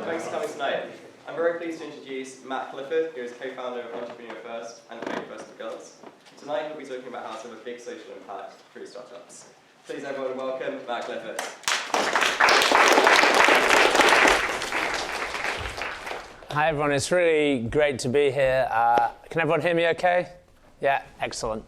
Thanks for coming tonight. I'm very pleased to introduce Matt Clifford, who is co-founder of Entrepreneur First and Co First for Girls. Tonight we'll be talking about how to have a big social impact through startups. Please everyone welcome Matt Clifford. Hi everyone, it's really great to be here. Can everyone hear me okay? Yeah, excellent.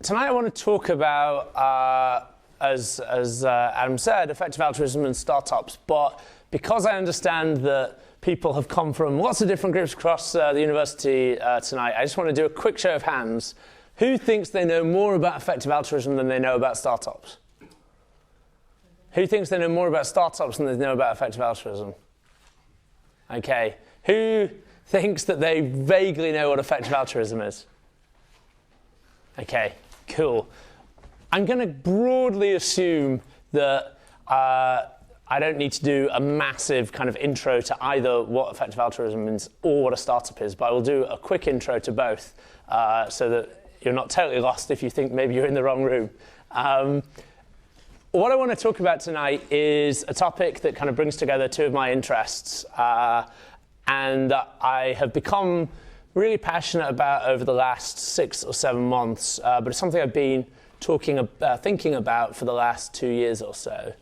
Tonight I want to talk about, as Adam said, effective altruism and startups, but because I understand that people have come from lots of different groups across the university tonight, I just want to do a quick show of hands. Who thinks they know more about effective altruism than they know about startups? Who thinks they know more about startups than they know about effective altruism? Okay. Who thinks that they vaguely know what effective altruism is? Okay, cool. I'm going to broadly assume that I don't need to do a massive kind of intro to either what effective altruism means or what a startup is, but I will do a quick intro to both so that you're not totally lost if you think maybe you're in the wrong room. What I want to talk about tonight is a topic that kind of brings together two of my interests and I have become really passionate about over the last 6 or 7 months, but it's something I've been thinking about for the last 2 years or so.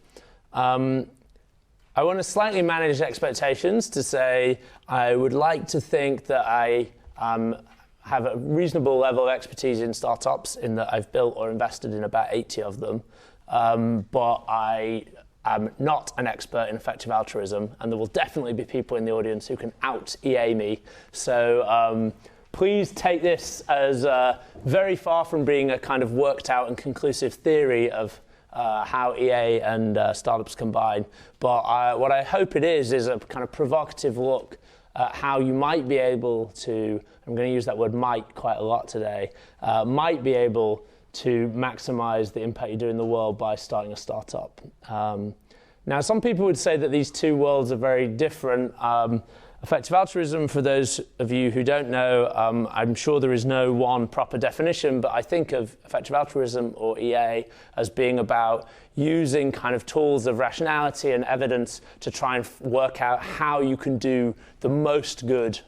I want to slightly manage expectations to say I would like to think that I have a reasonable level of expertise in startups in that I've built or invested in about 80 of them, but I am not an expert in effective altruism, and there will definitely be people in the audience who can out-EA me. So please take this as very far from being a kind of worked out and conclusive theory of how EA and startups combine. But what I hope it is a kind of provocative look at how you might be able to, I'm going to use that word might quite a lot today, might be able to maximize the impact you do in the world by starting a startup. Now, some people would say that these two worlds are very different. Effective altruism, for those of you who don't know, I'm sure there is no one proper definition, but I think of effective altruism, or EA, as being about using kind of tools of rationality and evidence to try and work out how you can do the most good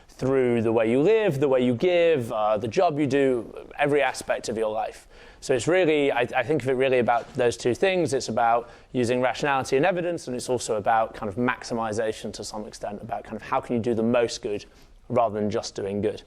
through the way you live, the way you give, the job you do, every aspect of your life. So it's really, I think of it really about those two things. It's about using rationality and evidence, and it's also about kind of maximization to some extent, about kind of how can you do the most good rather than just doing good.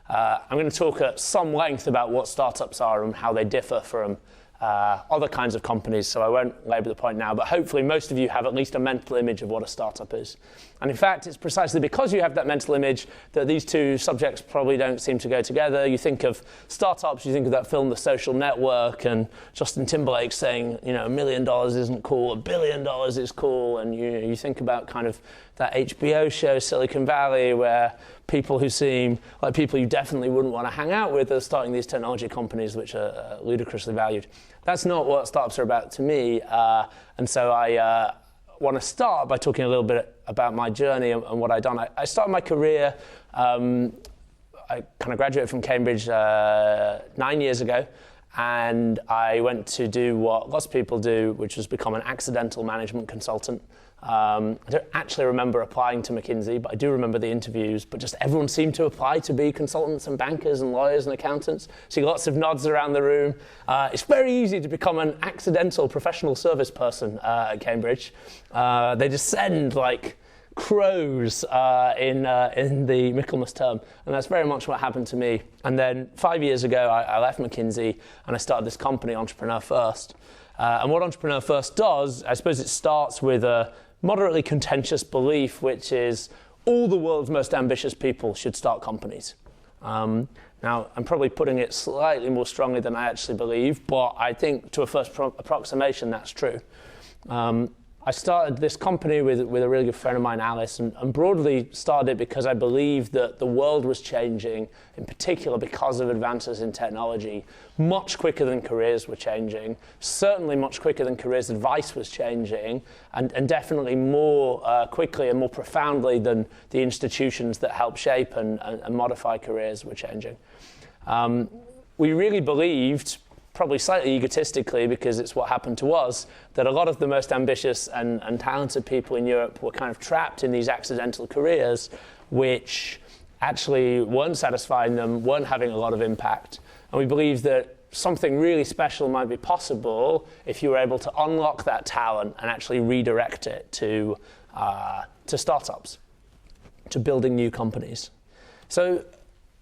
I'm going to talk at some length about what startups are and how they differ from other kinds of companies, so I won't labour the point now, but hopefully most of you have at least a mental image of what a startup is. And in fact, it's precisely because you have that mental image that these two subjects probably don't seem to go together. You think of startups, you think of that film, The Social Network, and Justin Timberlake saying, you know, $1 million isn't cool, $1 billion is cool, and you think about kind of that HBO show, Silicon Valley, where people who seem like people you definitely wouldn't want to hang out with are starting these technology companies which are ludicrously valued. That's not what startups are about to me, and so I want to start by talking a little bit about my journey and what I've done. I started my career, I kind of graduated from Cambridge 9 years ago, and I went to do what lots of people do, which was become an accidental management consultant. I don't actually remember applying to McKinsey, but I do remember the interviews, but just everyone seemed to apply to be consultants and bankers and lawyers and accountants. See lots of nods around the room. It's very easy to become an accidental professional service person at Cambridge. They just send like crows in the Michaelmas term, and that's very much what happened to me. And then 5 years ago, I left McKinsey and I started this company, Entrepreneur First. And what Entrepreneur First does, I suppose it starts with a moderately contentious belief, which is all the world's most ambitious people should start companies. Now, I'm probably putting it slightly more strongly than I actually believe, but I think to a first approximation, that's true. I started this company with a really good friend of mine, Alice, and broadly started it because I believed that the world was changing, in particular because of advances in technology, much quicker than careers were changing, certainly much quicker than careers advice was changing, and definitely more quickly and more profoundly than the institutions that help shape and modify careers were changing. We really believed, probably slightly egotistically because it's what happened to us, that a lot of the most ambitious and talented people in Europe were kind of trapped in these accidental careers which actually weren't satisfying them, weren't having a lot of impact. And we believe that something really special might be possible if you were able to unlock that talent and actually redirect it to startups, to building new companies. So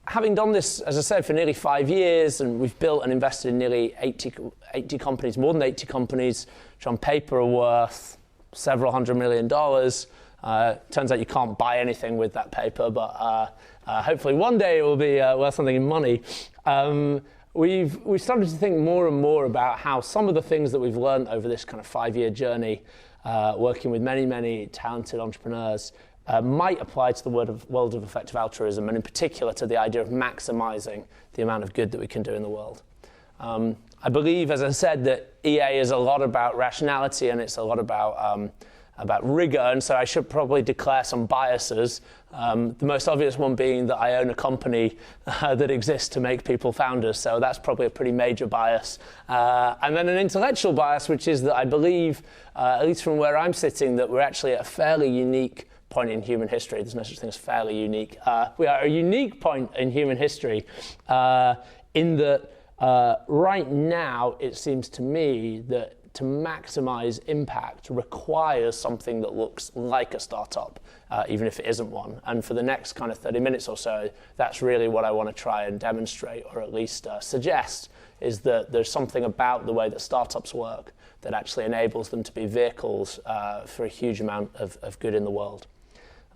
having done this, as I said, for nearly 5 years, and we've built and invested in nearly 80 companies, more than 80 companies, which on paper are worth several $100 million. Turns out you can't buy anything with that paper, but hopefully one day it will be worth something in money. We've started to think more and more about how some of the things that we've learned over this kind of 5-year journey, working with many, many talented entrepreneurs, might apply to the world of effective altruism, and in particular to the idea of maximizing the amount of good that we can do in the world. I believe, as I said, that EA is a lot about rationality and it's a lot about rigor, and so I should probably declare some biases. The most obvious one being that I own a company that exists to make people founders, so that's probably a pretty major bias. And then an intellectual bias, which is that I believe, at least from where I'm sitting, that we're actually at a fairly unique point in human history. There's no such thing as fairly unique. We are at a unique point in human history in that right now it seems to me that to maximize impact requires something that looks like a startup, even if it isn't one. And for the next kind of 30 minutes or so, that's really what I want to try and demonstrate, or at least suggest, is that there's something about the way that startups work that actually enables them to be vehicles for a huge amount of good in the world.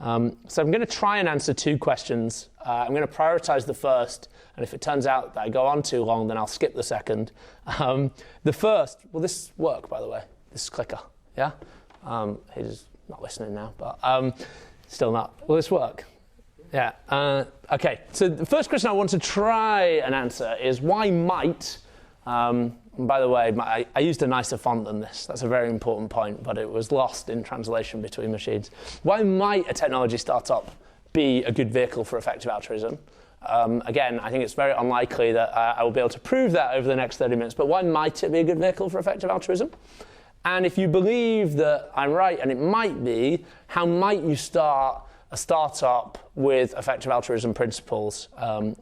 So I'm going to try and answer 2 questions. I'm going to prioritize the first, and if it turns out that I go on too long, then I'll skip the second. The first, will this work, by the way? This clicker, yeah? He's not listening now, but still not. Will this work? Yeah. Okay, so the first question I want to try and answer is why might, and by the way, I used a nicer font than this. That's a very important point, but it was lost in translation between machines. Why might a technology startup be a good vehicle for effective altruism? Again, I think it's very unlikely that I will be able to prove that over the next 30 minutes, but why might it be a good vehicle for effective altruism? And if you believe that I'm right, and it might be, how might you start a startup with effective altruism principles,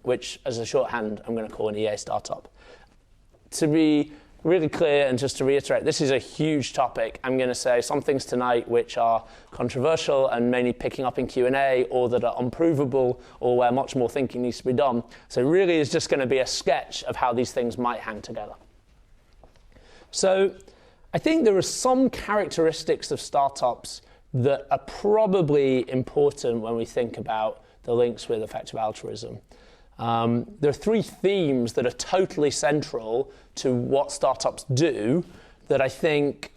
which, as a shorthand, I'm going to call an EA startup? To be really clear and just to reiterate, this is a huge topic. I'm going to say some things tonight which are controversial and mainly picking up in Q&A, or that are unprovable, or where much more thinking needs to be done. So really it's just going to be a sketch of how these things might hang together. So I think there are some characteristics of startups that are probably important when we think about the links with effective altruism. There are 3 themes that are totally central to what startups do that I think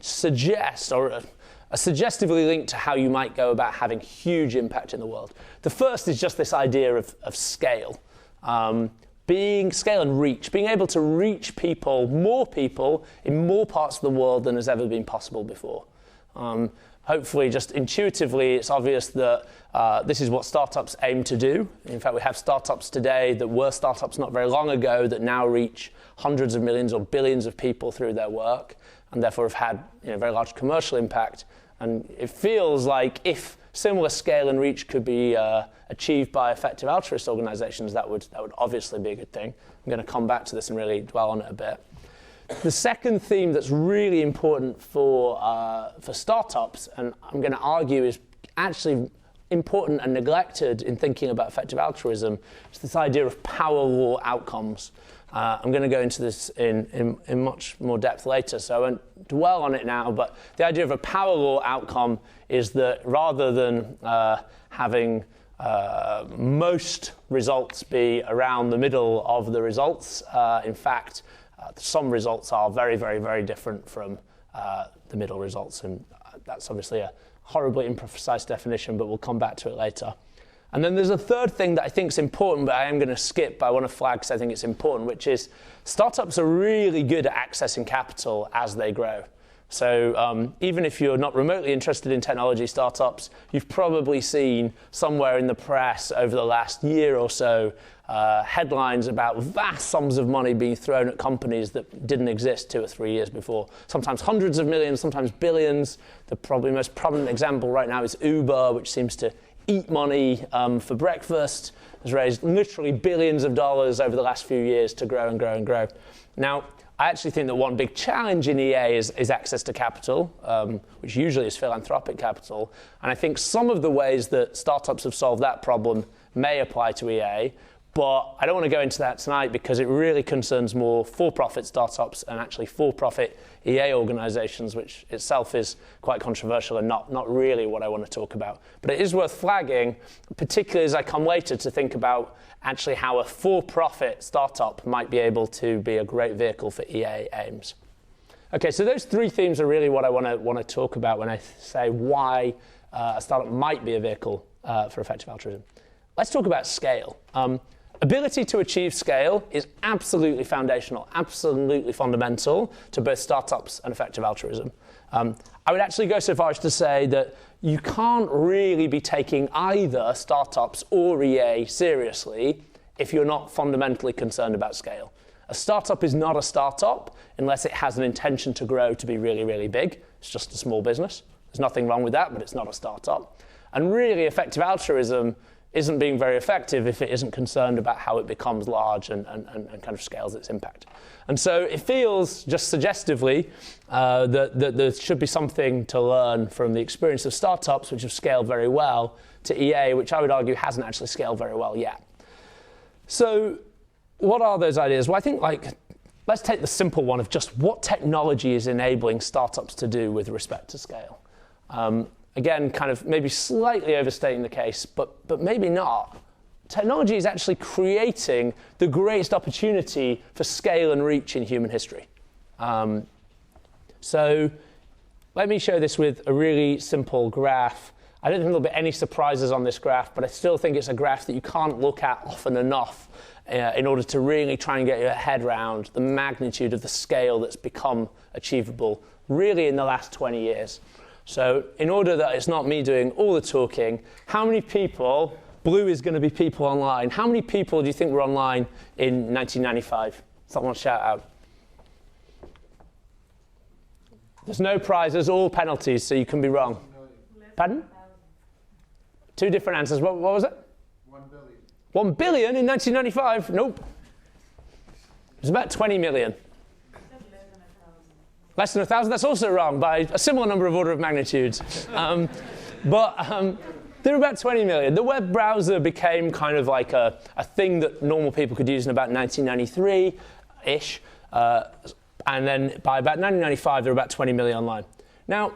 suggest, or are suggestively linked to how you might go about having huge impact in the world. The first is just this idea of scale. Scale and reach, being able to reach more people in more parts of the world than has ever been possible before. Hopefully, just intuitively, it's obvious that this is what startups aim to do. In fact, we have startups today that were startups not very long ago that now reach hundreds of millions or billions of people through their work, and therefore have had very large commercial impact. And it feels like if similar scale and reach could be achieved by effective altruist organizations, that would obviously be a good thing. I'm going to come back to this and really dwell on it a bit. The second theme that's really important for startups, and I'm going to argue is actually important and neglected in thinking about effective altruism, is this idea of power law outcomes. I'm going to go into this in much more depth later, so I won't dwell on it now, but the idea of a power law outcome is that rather than having most results be around the middle of the results, in fact, some results are very, very, very different from the middle results, and that's obviously a horribly imprecise definition, but we'll come back to it later. And then there's a third thing that I think is important, but I am going to skip, but I want to flag because I think it's important, which is startups are really good at accessing capital as they grow. So even if you're not remotely interested in technology startups, you've probably seen somewhere in the press over the last year or so headlines about vast sums of money being thrown at companies that didn't exist 2 or 3 years before. Sometimes hundreds of millions, sometimes billions. The probably most prominent example right now is Uber, which seems to eat money for breakfast. Has raised literally billions of dollars over the last few years to grow and grow and grow. Now, I actually think that one big challenge in EA is access to capital, which usually is philanthropic capital. And I think some of the ways that startups have solved that problem may apply to EA, but I don't want to go into that tonight because it really concerns more for-profit startups and actually for-profit EA organizations, which itself is quite controversial and not really what I want to talk about. But it is worth flagging, particularly as I come later to think about actually how a for-profit startup might be able to be a great vehicle for EA aims. Okay, so those 3 themes are really what I want to talk about when I say why a startup might be a vehicle for effective altruism. Let's talk about scale. Ability to achieve scale is absolutely foundational, absolutely fundamental to both startups and effective altruism. I would actually go so far as to say that you can't really be taking either startups or EA seriously if you're not fundamentally concerned about scale. A startup is not a startup unless it has an intention to grow to be really, really big. It's just a small business. There's nothing wrong with that, but it's not a startup. And really, effective altruism isn't being very effective if it isn't concerned about how it becomes large and kind of scales its impact. And so it feels, just suggestively, that there should be something to learn from the experience of startups which have scaled very well to EA, which I would argue hasn't actually scaled very well yet. So what are those ideas? Well, I think let's take the simple one of just what technology is enabling startups to do with respect to scale. Again, kind of maybe slightly overstating the case, but maybe not. Technology is actually creating the greatest opportunity for scale and reach in human history. So let me show this with a really simple graph. I don't think there'll be any surprises on this graph, but I still think it's a graph that you can't look at often enough in order to really try and get your head around the magnitude of the scale that's become achievable really in the last 20 years. So in order that it's not me doing all the talking, how many people, blue is going to be people online, how many people do you think were online in 1995? Someone shout out. There's no prizes, all penalties, so you can be wrong. Pardon? 2 different answers. What was it? 1 billion. 1 billion in 1995? Nope. It was about 20 million. Less than 1,000, that's also wrong by a similar number of order of magnitudes. But there were about 20 million. The web browser became kind of like a thing that normal people could use in about 1993-ish. And then by about 1995, there were about 20 million online. Now,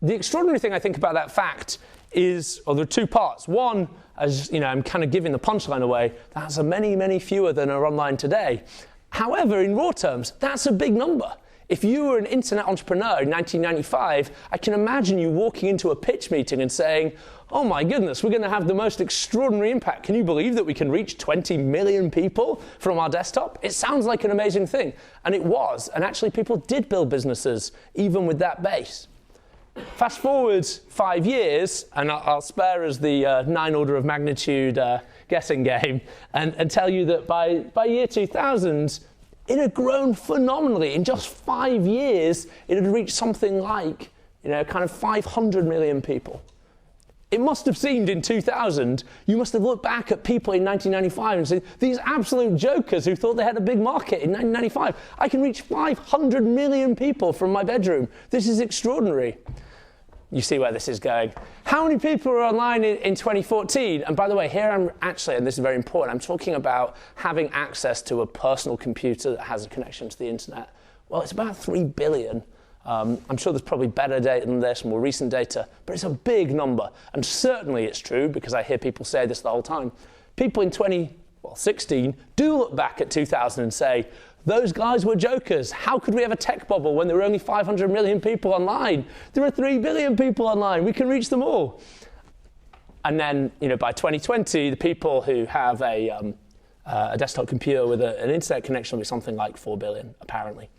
the extraordinary thing I think about that fact is, well, there are 2 parts. One, as you know, I'm kind of giving the punchline away, that's many, many fewer than are online today. However, in raw terms, that's a big number. If you were an internet entrepreneur in 1995, I can imagine you walking into a pitch meeting and saying, oh my goodness, we're going to have the most extraordinary impact. Can you believe that we can reach 20 million people from our desktop? It sounds like an amazing thing. And it was. And actually, people did build businesses even with that base. Fast forward 5 years, and I'll spare us the 9 order of magnitude guessing game, and tell you that by year 2000, it had grown phenomenally. In just 5 years, it had reached something like, kind of 500 million people. It must have seemed in 2000, you must have looked back at people in 1995 and said, these absolute jokers who thought they had a big market in 1995, I can reach 500 million people from my bedroom. This is extraordinary. You see where this is going. How many people are online in 2014? And by the way, here I'm actually, and this is very important, I'm talking about having access to a personal computer that has a connection to the internet. Well, it's about 3 billion. I'm sure there's probably better data than this, more recent data, but it's a big number. And certainly it's true, because I hear people say this the whole time. People in 2016 do look back at 2000 and say, those guys were jokers. How could we have a tech bubble when there were only 500 million people online? There are 3 billion people online. We can reach them all. And then, by 2020, the people who have a desktop computer with an internet connection will be something like 4 billion, apparently.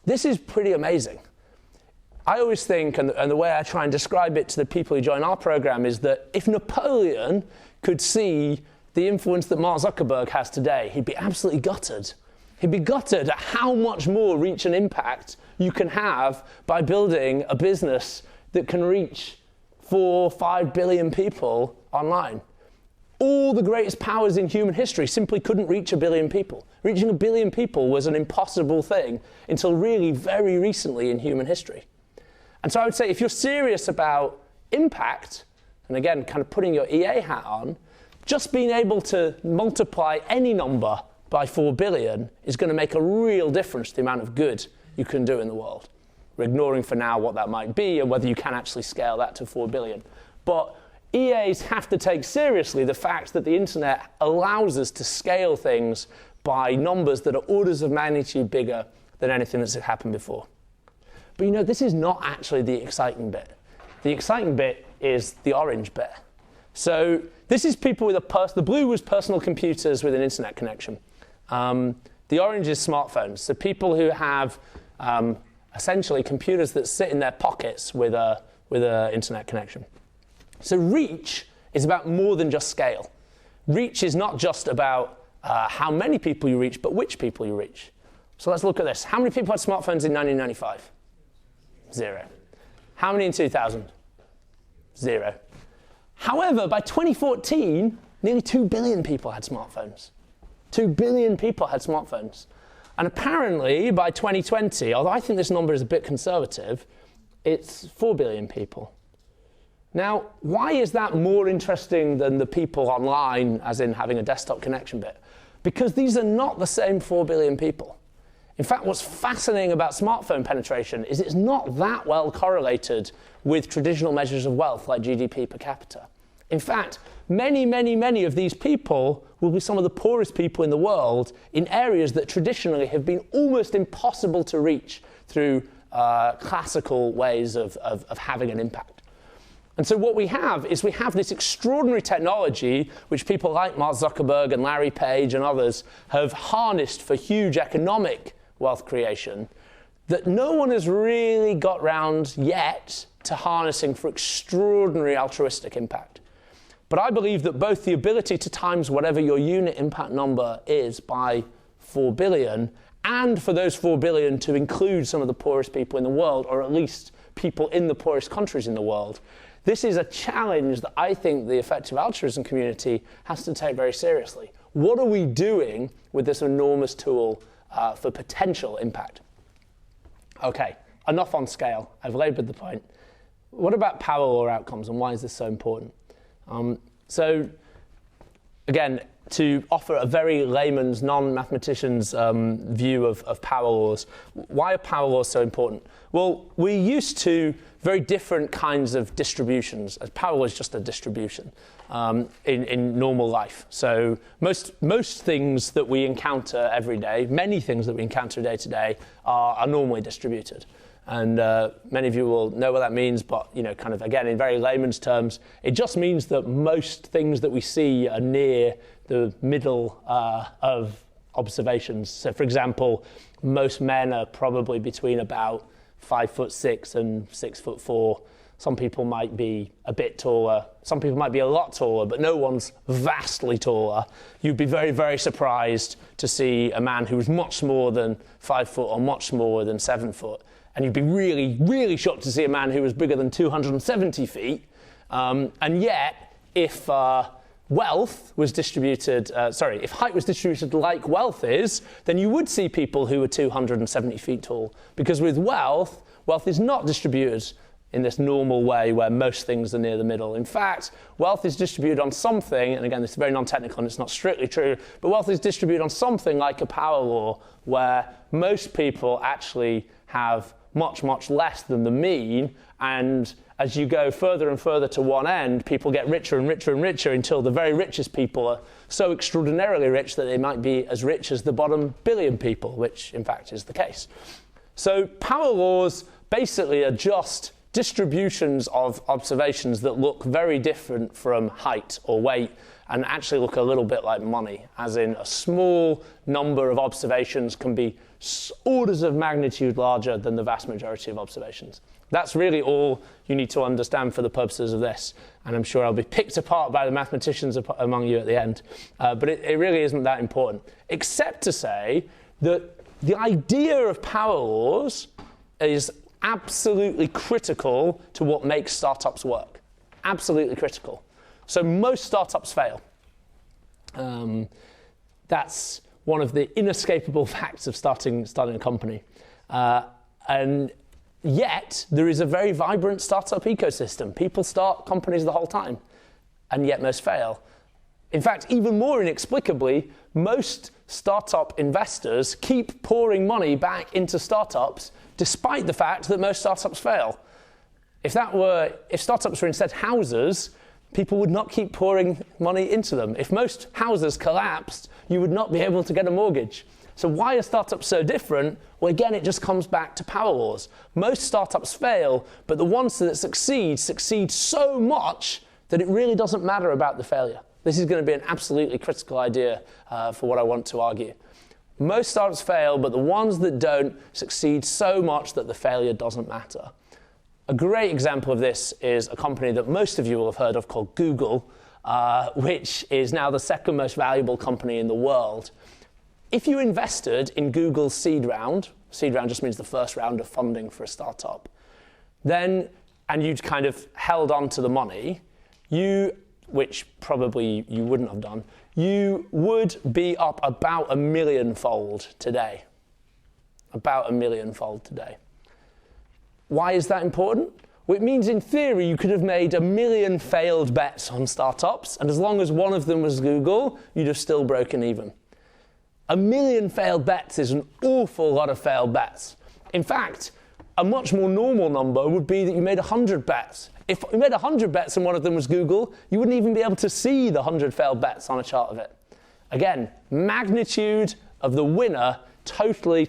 This is pretty amazing. I always think, and the way I try and describe it to the people who join our program, is that if Napoleon could see the influence that Mark Zuckerberg has today, he'd be absolutely gutted. He'd be gutted at how much more reach and impact you can have by building a business that can reach 4 or 5 billion people online. All the greatest powers in human history simply couldn't reach 1 billion people. Reaching 1 billion people was an impossible thing until really very recently in human history. And so I would say if you're serious about impact, and again, kind of putting your EA hat on, just being able to multiply any number by 4 billion is going to make a real difference to the amount of good you can do in the world. We're ignoring for now what that might be and whether you can actually scale that to 4 billion. But EAs have to take seriously the fact that the internet allows us to scale things by numbers that are orders of magnitude bigger than anything that's happened before. But you know, this is not actually the exciting bit. The exciting bit is the orange bit. So this is people with the blue was personal computers with an internet connection. The orange is smartphones. So people who have essentially computers that sit in their pockets with a internet connection. So reach is about more than just scale. Reach is not just about how many people you reach, but which people you reach. So let's look at this. How many people had smartphones in 1995? 0. How many in 2000? 0. However, by 2014, nearly 2 billion people had smartphones. 2 billion people had smartphones. And apparently, by 2020, although I think this number is a bit conservative, it's 4 billion people. Now, why is that more interesting than the people online, as in having a desktop connection bit? Because these are not the same 4 billion people. In fact, what's fascinating about smartphone penetration is it's not that well correlated with traditional measures of wealth like GDP per capita. In fact, many of these people will be some of the poorest people in the world in areas that traditionally have been almost impossible to reach through classical ways of having an impact. And so what we have is we have this extraordinary technology which people like Mark Zuckerberg and Larry Page and others have harnessed for huge economic wealth creation that no one has really got round yet to harnessing for extraordinary altruistic impact. But I believe that both the ability to times whatever your unit impact number is by 4 billion, and for those 4 billion to include some of the poorest people in the world, or at least people in the poorest countries in the world, this is a challenge that I think the effective altruism community has to take very seriously. What are we doing with this enormous tool for potential impact? Okay, enough on scale. I've labored the point. What about power law outcomes, and why is this so important? So, again, to offer a very layman's, non-mathematician's view of power laws, why are power laws so important? Well, we're used to very different kinds of distributions. Power law is just a distribution in normal life. So most things that we encounter every day, many things that we encounter day to day, are normally distributed. And many of you will know what that means, but kind of again in very layman's terms, it just means that most things that we see are near the middle of observations. So, for example, most men are probably between about 5'6" and 6'4". Some people might be a bit taller. Some people might be a lot taller, but no one's vastly taller. You'd be very, very surprised to see a man who was much smaller than 5 foot or much smaller than 7 foot. And you'd be really, really shocked to see a man who was bigger than 270 feet. And yet, if wealth was distributed, if height was distributed like wealth is, then you would see people who are 270 feet tall. Because with wealth is not distributed in this normal way where most things are near the middle. In fact, wealth is distributed on something, and again, this is very non-technical and it's not strictly true, but wealth is distributed on something like a power law where most people actually have much, much less than the mean, and as you go further and further to one end, people get richer and richer and richer until the very richest people are so extraordinarily rich that they might be as rich as the bottom billion people, which in fact is the case. So power laws basically are just distributions of observations that look very different from height or weight and actually look a little bit like money, as in a small number of observations can be orders of magnitude larger than the vast majority of observations. That's really all you need to understand for the purposes of this. And I'm sure I'll be picked apart by the mathematicians among you at the end. But it really isn't that important, except to say that the idea of power laws is absolutely critical to what makes startups work. Absolutely critical. So most startups fail. That's one of the inescapable facts of starting a company. And yet, there is a very vibrant startup ecosystem. People start companies the whole time, and yet most fail. In fact, even more inexplicably, most startup investors keep pouring money back into startups despite the fact that most startups fail. If startups were instead houses, people would not keep pouring money into them. If most houses collapsed, you would not be able to get a mortgage. So why are startups so different? Well, again, it just comes back to power laws. Most startups fail, but the ones that succeed so much that it really doesn't matter about the failure. This is going to be an absolutely critical idea for what I want to argue. Most startups fail, but the ones that don't succeed so much that the failure doesn't matter. A great example of this is a company that most of you will have heard of called Google, which is now the second most valuable company in the world. If you invested in Google's seed round just means the first round of funding for a startup, and you'd kind of held on to the money, which probably you wouldn't have done, you would be up about 1 million-fold today. About 1 million-fold today. Why is that important? Well, it means in theory you could have made 1 million failed bets on startups, and as long as one of them was Google, you'd have still broken even. 1 million failed bets is an awful lot of failed bets. In fact, a much more normal number would be that you made 100 bets. If you made 100 bets and one of them was Google, you wouldn't even be able to see the 100 failed bets on a chart of it. Again, magnitude of the winner totally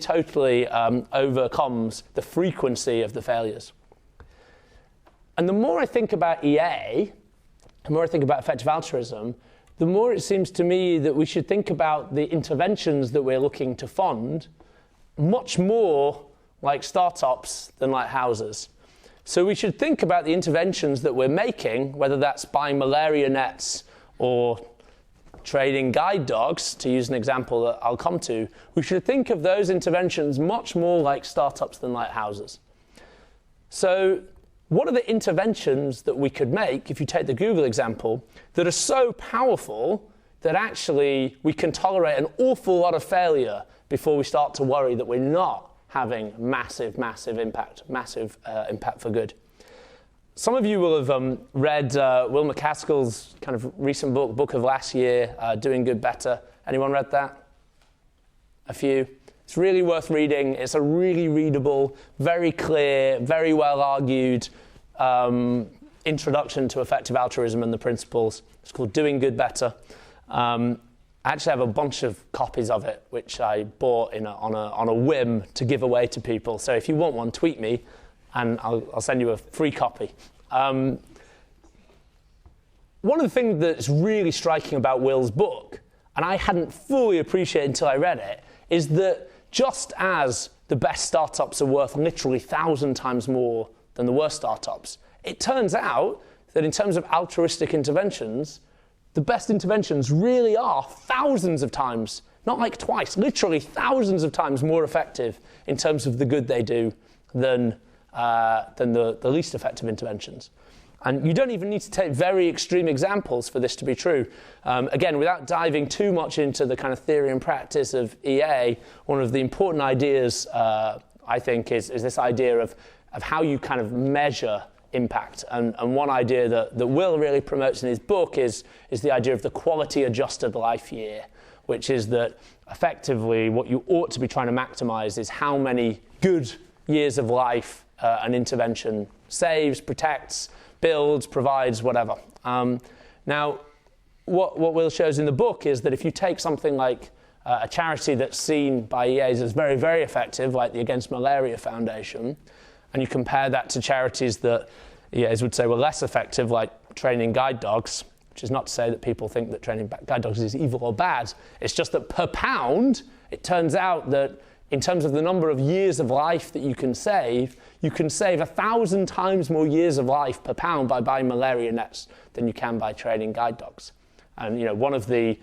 overcomes the frequency of the failures. And the more I think about EA, the more I think about effective altruism, the more it seems to me that we should think about the interventions that we're looking to fund much more like startups than like houses. So we should think about the interventions that we're making, whether that's buying malaria nets or trading guide dogs, to use an example that I'll come to. We should think of those interventions much more like startups than like houses. So what are the interventions that we could make, if you take the Google example, that are so powerful that actually we can tolerate an awful lot of failure before we start to worry that we're not having massive impact for good? Some of you will have read Will MacAskill's kind of recent book of last year, Doing Good Better. Anyone read that? A few? It's really worth reading. It's a really readable, very clear, very well argued introduction to effective altruism and the principles. It's called Doing Good Better. I actually have a bunch of copies of it, which I bought on a whim to give away to people. So if you want one, tweet me, and I'll send you a free copy. One of the things that's really striking about Will's book, and I hadn't fully appreciated until I read it, is that just as the best startups are worth literally 1,000 times more than the worst startups, it turns out that in terms of altruistic interventions, the best interventions really are thousands of times, not like twice, literally thousands of times more effective in terms of the good they do than the least effective interventions. And you don't even need to take very extreme examples for this to be true. Again, without diving too much into the kind of theory and practice of EA, one of the important ideas, I think, is this idea of how you kind of measure impact. And one idea that Will really promotes in his book is the idea of the quality adjusted life year, which is that effectively what you ought to be trying to maximize is how many good years of life an intervention saves, protects, builds, provides, whatever. Now, what Will shows in the book is that if you take something like a charity that's seen by EAs as very, very effective, like the Against Malaria Foundation, and you compare that to charities that EAs would say were less effective, like training guide dogs, which is not to say that people think that training guide dogs is evil or bad. It's just that per pound, it turns out that in terms of the number of years of life that you can save 1,000 times more years of life per pound by buying malaria nets than you can by training guide dogs. And one of the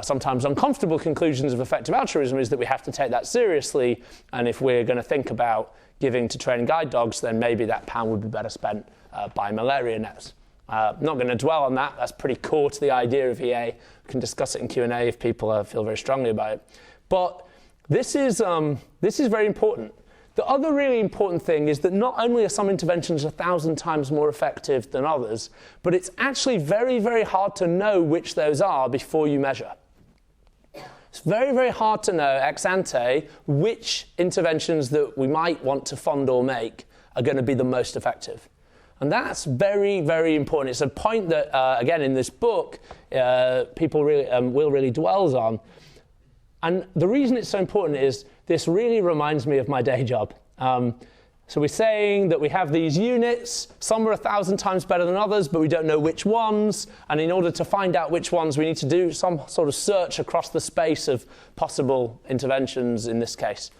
sometimes uncomfortable conclusions of effective altruism is that we have to take that seriously, and if we're going to think about giving to training guide dogs, then maybe that pound would be better spent buying malaria nets. Not going to dwell on that. That's pretty core to the idea of EA. We can discuss it in Q&A if people feel very strongly about it. But this is very important. The other really important thing is that not only are some interventions 1,000 times more effective than others, but it's actually very, very hard to know which those are before you measure. It's very, very hard to know ex ante which interventions that we might want to fund or make are going to be the most effective. And that's very, very important. It's a point that, again, in this book, people really, Will really dwells on. And the reason it's so important is this really reminds me of my day job. So we're saying that we have these units, some are 1,000 times better than others, but we don't know which ones. And in order to find out which ones, we need to do some sort of search across the space of possible interventions in this case.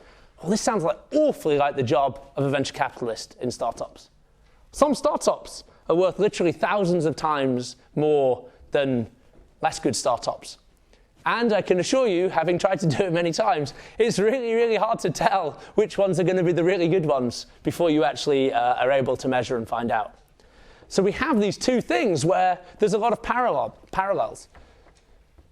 Well, this sounds awfully like the job of a venture capitalist in startups. Some startups are worth literally thousands of times more than less good startups. And I can assure you, having tried to do it many times, it's really, really hard to tell which ones are going to be the really good ones before you actually are able to measure and find out. So we have these two things where there's a lot of parallels.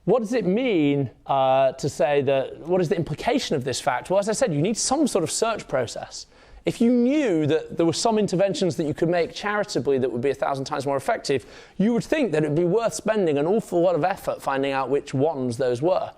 What does it mean to say that, what is the implication of this fact? Well, as I said, you need some sort of search process. If you knew that there were some interventions that you could make charitably that would be 1,000 times more effective, you would think that it would be worth spending an awful lot of effort finding out which ones those were.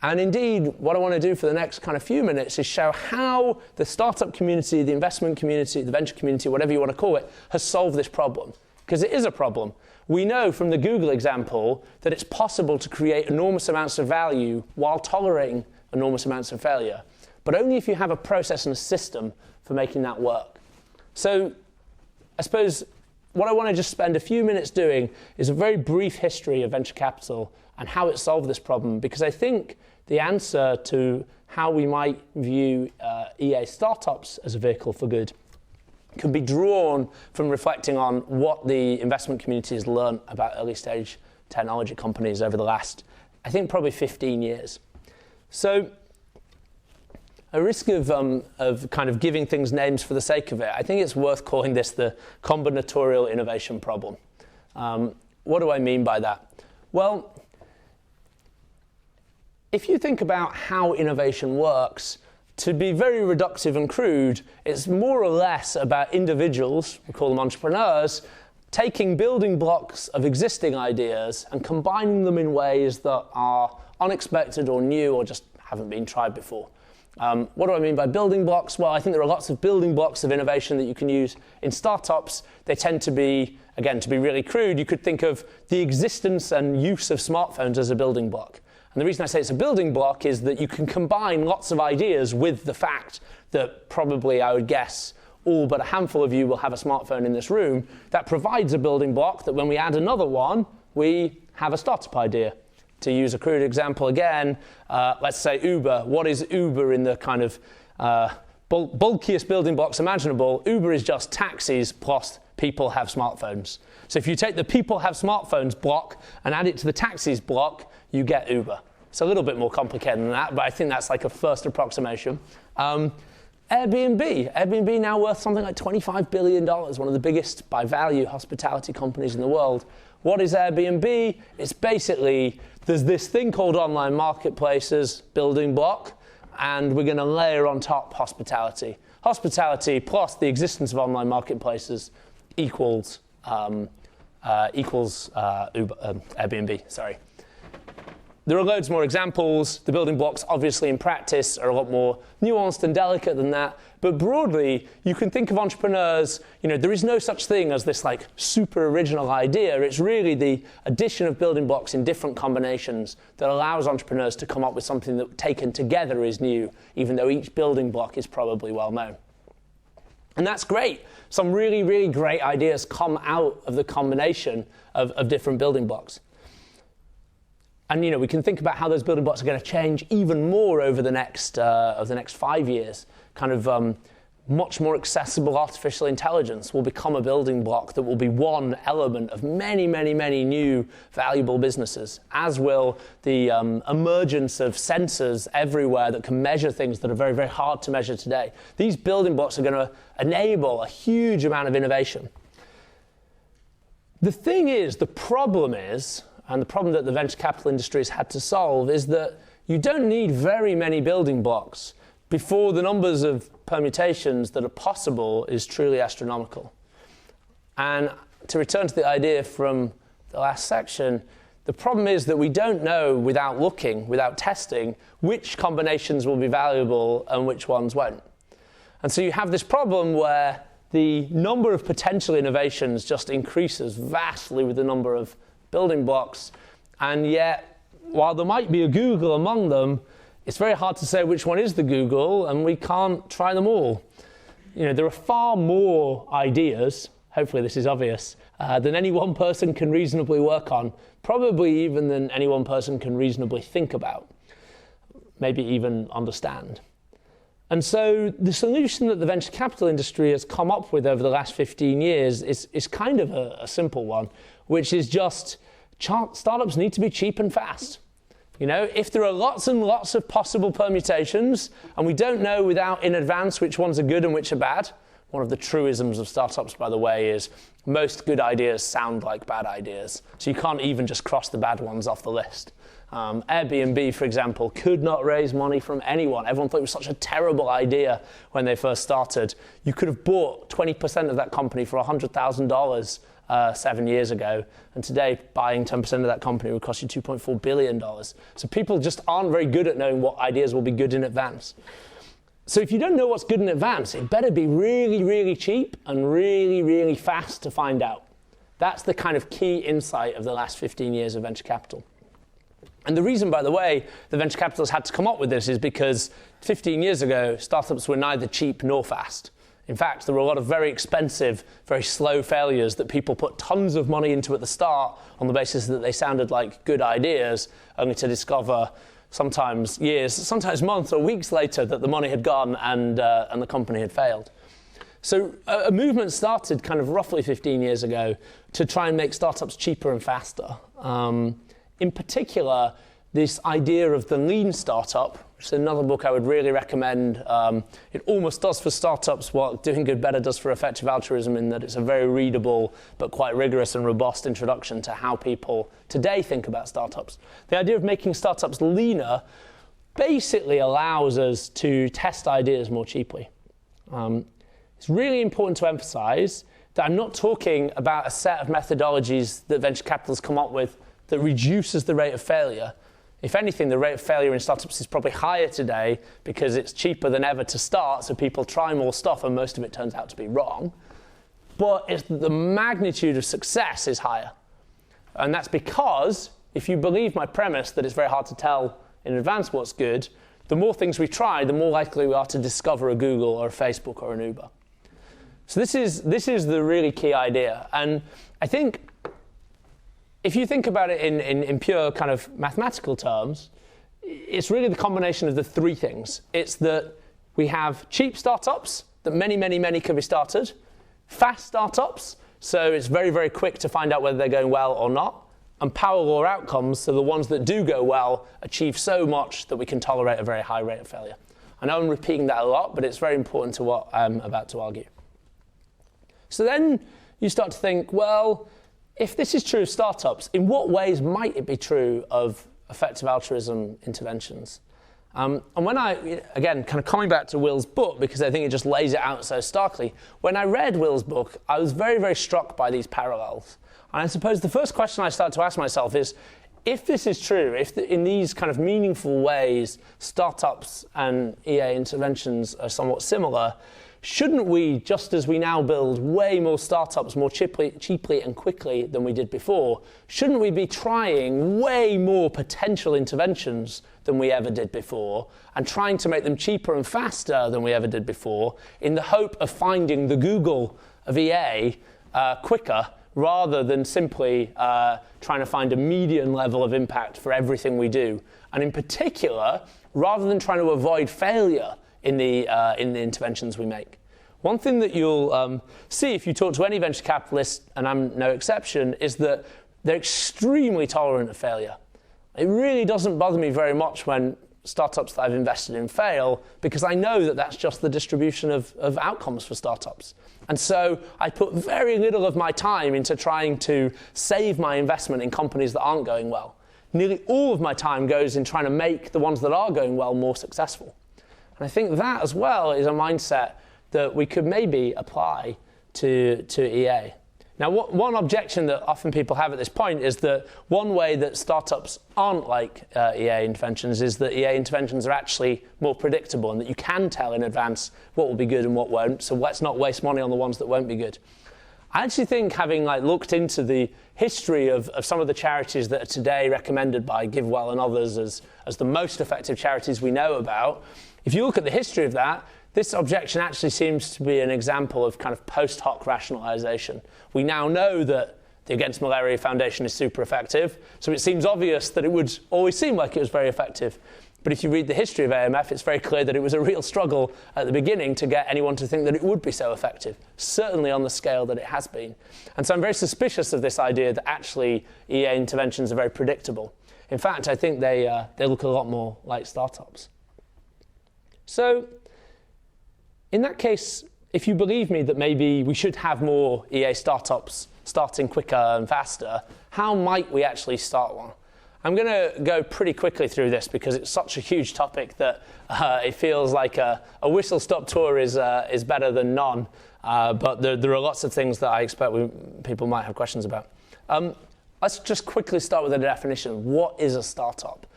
And indeed, what I want to do for the next kind of few minutes is show how the startup community, the investment community, the venture community, whatever you want to call it, has solved this problem. Because it is a problem. We know from the Google example that it's possible to create enormous amounts of value while tolerating enormous amounts of failure, but only if you have a process and a system for making that work. So I suppose what I want to just spend a few minutes doing is a very brief history of venture capital and how it solved this problem, because I think the answer to how we might view EA startups as a vehicle for good can be drawn from reflecting on what the investment community has learned about early stage technology companies over the last, I think, probably 15 years. So a risk of kind of giving things names for the sake of it, I think it's worth calling this the combinatorial innovation problem. What do I mean by that? Well, if you think about how innovation works, to be very reductive and crude, it's more or less about individuals, we call them entrepreneurs, taking building blocks of existing ideas and combining them in ways that are unexpected or new or just haven't been tried before. What do I mean by building blocks? Well, I think there are lots of building blocks of innovation that you can use in startups. They tend to be, again, to be really crude, you could think of the existence and use of smartphones as a building block. And the reason I say it's a building block is that you can combine lots of ideas with the fact that probably, I would guess, all but a handful of you will have a smartphone in this room. That provides a building block that when we add another one, we have a startup idea. To use a crude example again, let's say Uber. What is Uber in the kind of bulkiest building blocks imaginable? Uber is just taxis plus people have smartphones. So if you take the people have smartphones block and add it to the taxis block, you get Uber. It's a little bit more complicated than that, but I think that's like a first approximation. Airbnb now worth something like $25 billion, one of the biggest by value hospitality companies in the world. What is Airbnb? It's basically, there's this thing called online marketplaces, building block, and we're going to layer on top hospitality. Hospitality plus the existence of online marketplaces equals Airbnb, sorry. There are loads more examples. The building blocks, obviously, in practice are a lot more nuanced and delicate than that. But broadly, you can think of entrepreneurs, there is no such thing as this like super original idea. It's really the addition of building blocks in different combinations that allows entrepreneurs to come up with something that taken together is new, even though each building block is probably well known. And that's great. Some really, really great ideas come out of the combination of different building blocks. And we can think about how those building blocks are going to change even more over the next 5 years. Kind of much more accessible artificial intelligence will become a building block that will be one element of many, many, many new valuable businesses, as will the emergence of sensors everywhere that can measure things that are very, very hard to measure today. These building blocks are going to enable a huge amount of innovation. The thing is, the problem that the venture capital industry has had to solve is that you don't need very many building blocks before the numbers of permutations that are possible is truly astronomical. And to return to the idea from the last section, the problem is that we don't know without looking, without testing, which combinations will be valuable and which ones won't. And so you have this problem where the number of potential innovations just increases vastly with the number of building blocks, and yet, while there might be a Google among them, it's very hard to say which one is the Google, and we can't try them all. There are far more ideas, hopefully this is obvious, than any one person can reasonably work on, probably even than any one person can reasonably think about, maybe even understand. And so the solution that the venture capital industry has come up with over the last 15 years is kind of a simple one, which is just startups need to be cheap and fast. If there are lots and lots of possible permutations, and we don't know in advance which ones are good and which are bad, one of the truisms of startups, by the way, is most good ideas sound like bad ideas. So you can't even just cross the bad ones off the list. Airbnb, for example, could not raise money from anyone. Everyone thought it was such a terrible idea when they first started. You could have bought 20% of that company for $100,000 7 years ago, and today buying 10% of that company would cost you $2.4 billion. So people just aren't very good at knowing what ideas will be good in advance. So if you don't know what's good in advance, it better be really, really cheap and really, really fast to find out. That's the kind of key insight of the last 15 years of venture capital. And the reason, by the way, the venture capitalists had to come up with this is because 15 years ago, startups were neither cheap nor fast. In fact, there were a lot of very expensive, very slow failures that people put tons of money into at the start on the basis that they sounded like good ideas, only to discover sometimes years, sometimes months or weeks later that the money had gone and the company had failed. So a movement started kind of roughly 15 years ago to try and make startups cheaper and faster. In particular, this idea of the lean startup, which is another book I would really recommend. It almost does for startups what Doing Good Better does for effective altruism, in that it's a very readable but quite rigorous and robust introduction to how people today think about startups. The idea of making startups leaner basically allows us to test ideas more cheaply. It's really important to emphasize that I'm not talking about a set of methodologies that venture capitalists come up with that reduces the rate of failure. If anything, the rate of failure in startups is probably higher today because it's cheaper than ever to start, so people try more stuff and most of it turns out to be wrong. But the magnitude of success is higher. And that's because, if you believe my premise that it's very hard to tell in advance what's good, the more things we try, the more likely we are to discover a Google or a Facebook or an Uber. So this is the really key idea. And I think if you think about it in pure kind of mathematical terms, it's really the combination of the three things. It's that we have cheap startups, that many, many, many can be started, fast startups, so it's very, very quick to find out whether they're going well or not, and power law outcomes, so the ones that do go well achieve so much that we can tolerate a very high rate of failure. I know I'm repeating that a lot, but it's very important to what I'm about to argue. So then you start to think, well, if this is true of startups, in what ways might it be true of effective altruism interventions? And when again, kind of coming back to Will's book, because I think it just lays it out so starkly, when I read Will's book, I was very, very struck by these parallels. And I suppose the first question I start to ask myself is, if this is true, if in these kind of meaningful ways, startups and EA interventions are somewhat similar, shouldn't we, just as we now build way more startups more cheaply and quickly than we did before, shouldn't we be trying way more potential interventions than we ever did before, and trying to make them cheaper and faster than we ever did before, in the hope of finding the Google of EA quicker, rather than simply trying to find a median level of impact for everything we do. And in particular, rather than trying to avoid failure in the interventions we make. One thing that you'll see if you talk to any venture capitalist, and I'm no exception, is that they're extremely tolerant of failure. It really doesn't bother me very much when startups that I've invested in fail, because I know that that's just the distribution of outcomes for startups. And so I put very little of my time into trying to save my investment in companies that aren't going well. Nearly all of my time goes in trying to make the ones that are going well more successful. And I think that as well is a mindset that we could maybe apply to EA. Now, one objection that often people have at this point is that one way that startups aren't like EA interventions is that EA interventions are actually more predictable and that you can tell in advance what will be good and what won't, so let's not waste money on the ones that won't be good. I actually think, having looked into the history of some of the charities that are today recommended by GiveWell and others as the most effective charities we know about, if you look at the history of that, this objection actually seems to be an example of kind of post hoc rationalization. We now know that the Against Malaria Foundation is super effective, so it seems obvious that it would always seem like it was very effective. But if you read the history of AMF, it's very clear that it was a real struggle at the beginning to get anyone to think that it would be so effective, certainly on the scale that it has been. And so I'm very suspicious of this idea that actually EA interventions are very predictable. In fact, I think they look a lot more like startups. So in that case, if you believe me that maybe we should have more EA startups starting quicker and faster, how might we actually start one? I'm going to go pretty quickly through this because it's such a huge topic that it feels like a whistle-stop tour is better than none. But there are lots of things that I expect people might have questions about. Let's just quickly start with a definition. What is a startup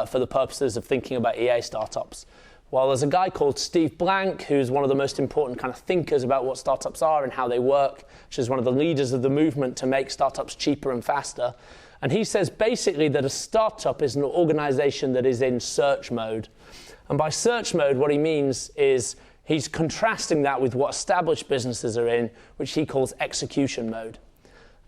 for the purposes of thinking about EA startups? Well, there's a guy called Steve Blank, who's one of the most important kind of thinkers about what startups are and how they work, which is one of the leaders of the movement to make startups cheaper and faster. And he says basically that a startup is an organization that is in search mode. And by search mode, what he means is he's contrasting that with what established businesses are in, which he calls execution mode.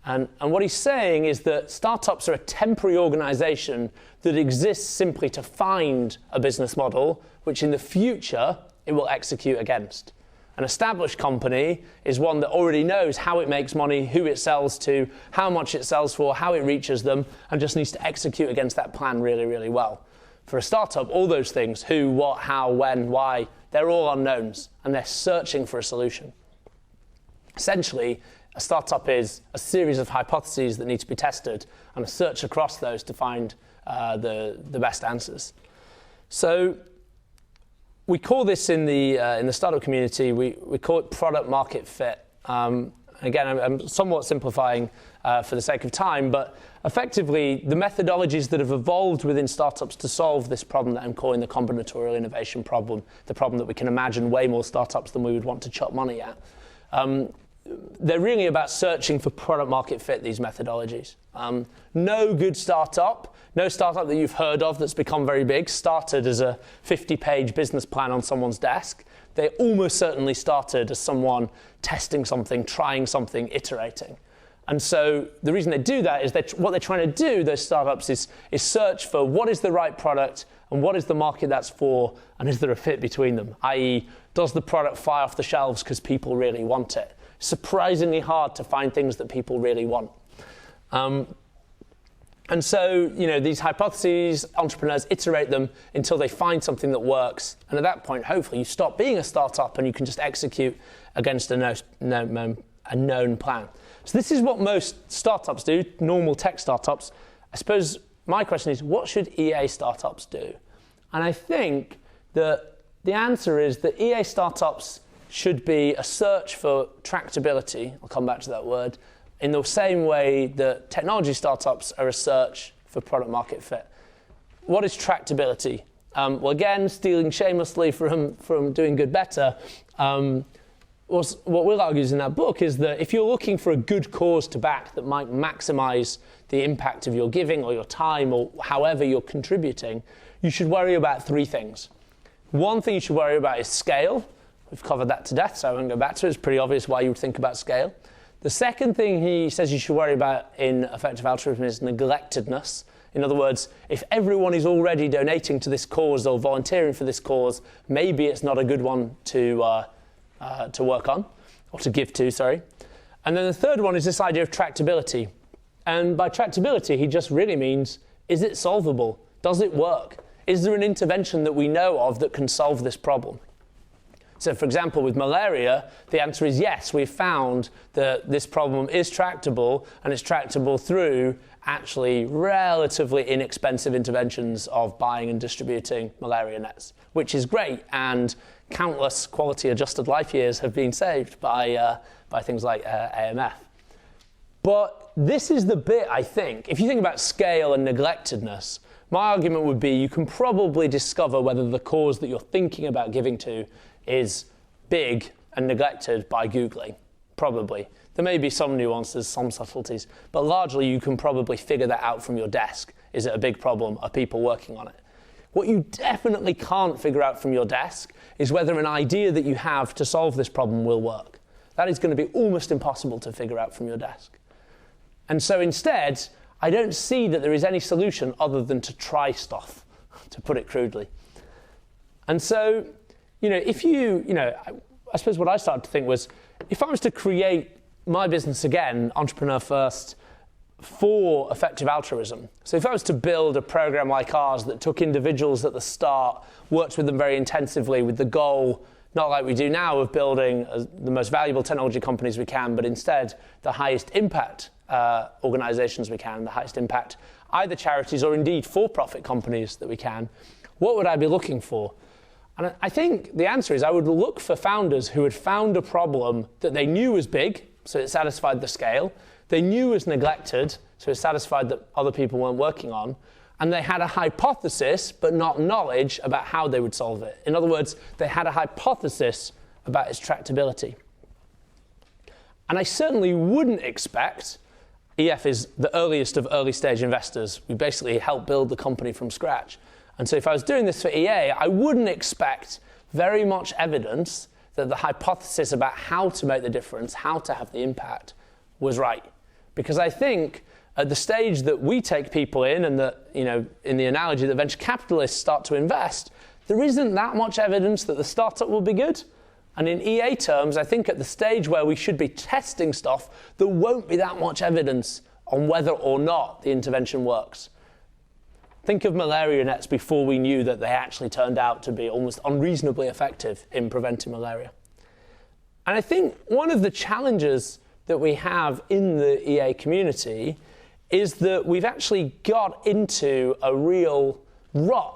And what he's saying is that startups are a temporary organization that exists simply to find a business model, which in the future it will execute against. An established company is one that already knows how it makes money, who it sells to, how much it sells for, how it reaches them, and just needs to execute against that plan really, really well. For a startup, all those things, who, what, how, when, why, they're all unknowns, and they're searching for a solution. Essentially, a startup is a series of hypotheses that need to be tested and a search across those to find the best answers. So we call this in the startup community, we call it product market fit. Again, I'm somewhat simplifying for the sake of time, but effectively the methodologies that have evolved within startups to solve this problem that I'm calling the combinatorial innovation problem, the problem that we can imagine way more startups than we would want to chuck money at. They're really about searching for product market fit, these methodologies. No good startup, no startup that you've heard of that's become very big started as a 50-page business plan on someone's desk. They almost certainly started as someone testing something, trying something, iterating. And so the reason they do that is what they're trying to do, those startups, is search for what is the right product and what is the market that's for, and is there a fit between them, i.e., does the product fly off the shelves because people really want it? Surprisingly hard to find things that people really want. And so, these hypotheses, entrepreneurs iterate them until they find something that works. And at that point, hopefully, you stop being a startup and you can just execute against a known plan. So this is what most startups do, normal tech startups. I suppose my question is, what should EA startups do? And I think that the answer is that EA startups should be a search for tractability, I'll come back to that word, in the same way that technology startups are a search for product market fit. What is tractability? Well, again, stealing shamelessly from Doing Good Better, what Will argues in that book is that if you're looking for a good cause to back that might maximize the impact of your giving or your time or however you're contributing, you should worry about three things. One thing you should worry about is scale. We've covered that to death, so I won't go back to it. It's pretty obvious why you would think about scale. The second thing he says you should worry about in effective altruism is neglectedness. In other words, if everyone is already donating to this cause or volunteering for this cause, maybe it's not a good one to work on, or to give to, sorry. And then the third one is this idea of tractability. And by tractability, he just really means, is it solvable? Does it work? Is there an intervention that we know of that can solve this problem? So, for example, with malaria, the answer is yes. We've found that this problem is tractable, and it's tractable through actually relatively inexpensive interventions of buying and distributing malaria nets, which is great, and countless quality-adjusted life years have been saved by things like AMF. But this is the bit, I think, if you think about scale and neglectedness, my argument would be you can probably discover whether the cause that you're thinking about giving to is big and neglected by Googling, probably. There may be some nuances, some subtleties, but largely you can probably figure that out from your desk. Is it a big problem? Are people working on it? What you definitely can't figure out from your desk is whether an idea that you have to solve this problem will work. That is going to be almost impossible to figure out from your desk. And so instead, I don't see that there is any solution other than to try stuff, to put it crudely. And so, I suppose what I started to think was, if I was to create my business again, Entrepreneur First, for effective altruism. So if I was to build a program like ours that took individuals at the start, worked with them very intensively with the goal, not like we do now, of building the most valuable technology companies we can, but instead the highest impact organizations we can, the highest impact either charities or indeed for-profit companies that we can, what would I be looking for? And I think the answer is I would look for founders who had found a problem that they knew was big, so it satisfied the scale. They knew was neglected, so it satisfied that other people weren't working on. And they had a hypothesis, but not knowledge about how they would solve it. In other words, they had a hypothesis about its tractability. And I certainly wouldn't expect, EF is the earliest of early stage investors. We basically help build the company from scratch. And so if I was doing this for EA, I wouldn't expect very much evidence that the hypothesis about how to make the difference, how to have the impact, was right. Because I think at the stage that we take people in, and that, in the analogy that venture capitalists start to invest, there isn't that much evidence that the startup will be good. And in EA terms, I think at the stage where we should be testing stuff, there won't be that much evidence on whether or not the intervention works. Think of malaria nets before we knew that they actually turned out to be almost unreasonably effective in preventing malaria. And I think one of the challenges that we have in the EA community is that we've actually got into a real rut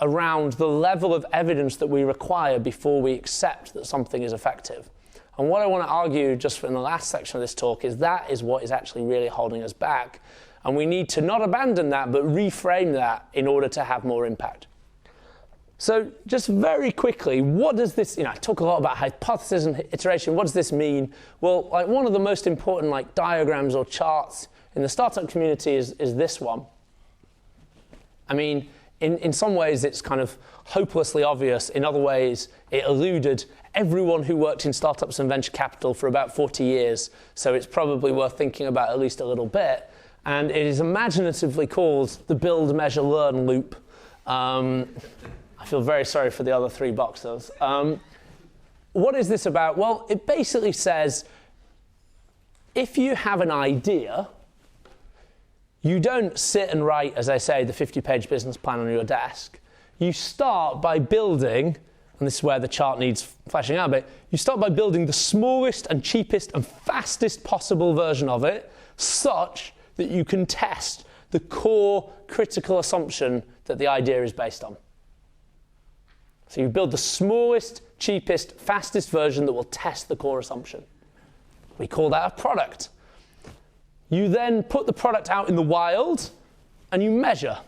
around the level of evidence that we require before we accept that something is effective. And what I want to argue just in the last section of this talk is that is what is actually really holding us back. And we need to not abandon that, but reframe that in order to have more impact. So just very quickly, what does this, I talk a lot about hypothesis and iteration. What does this mean? Well, one of the most important diagrams or charts in the startup community is this one. I mean, in some ways it's kind of hopelessly obvious. In other ways, it eluded everyone who worked in startups and venture capital for about 40 years. So it's probably worth thinking about at least a little bit. And it is imaginatively called the build, measure, learn loop. I feel very sorry for the other three boxers. What is this about? Well, it basically says, if you have an idea, you don't sit and write, as I say, the 50-page business plan on your desk. You start by building, and this is where the chart needs fleshing out a bit, you start by building the smallest and cheapest and fastest possible version of it, such that you can test the core critical assumption that the idea is based on. So you build the smallest, cheapest, fastest version that will test the core assumption. We call that a product. You then put the product out in the wild and you measure.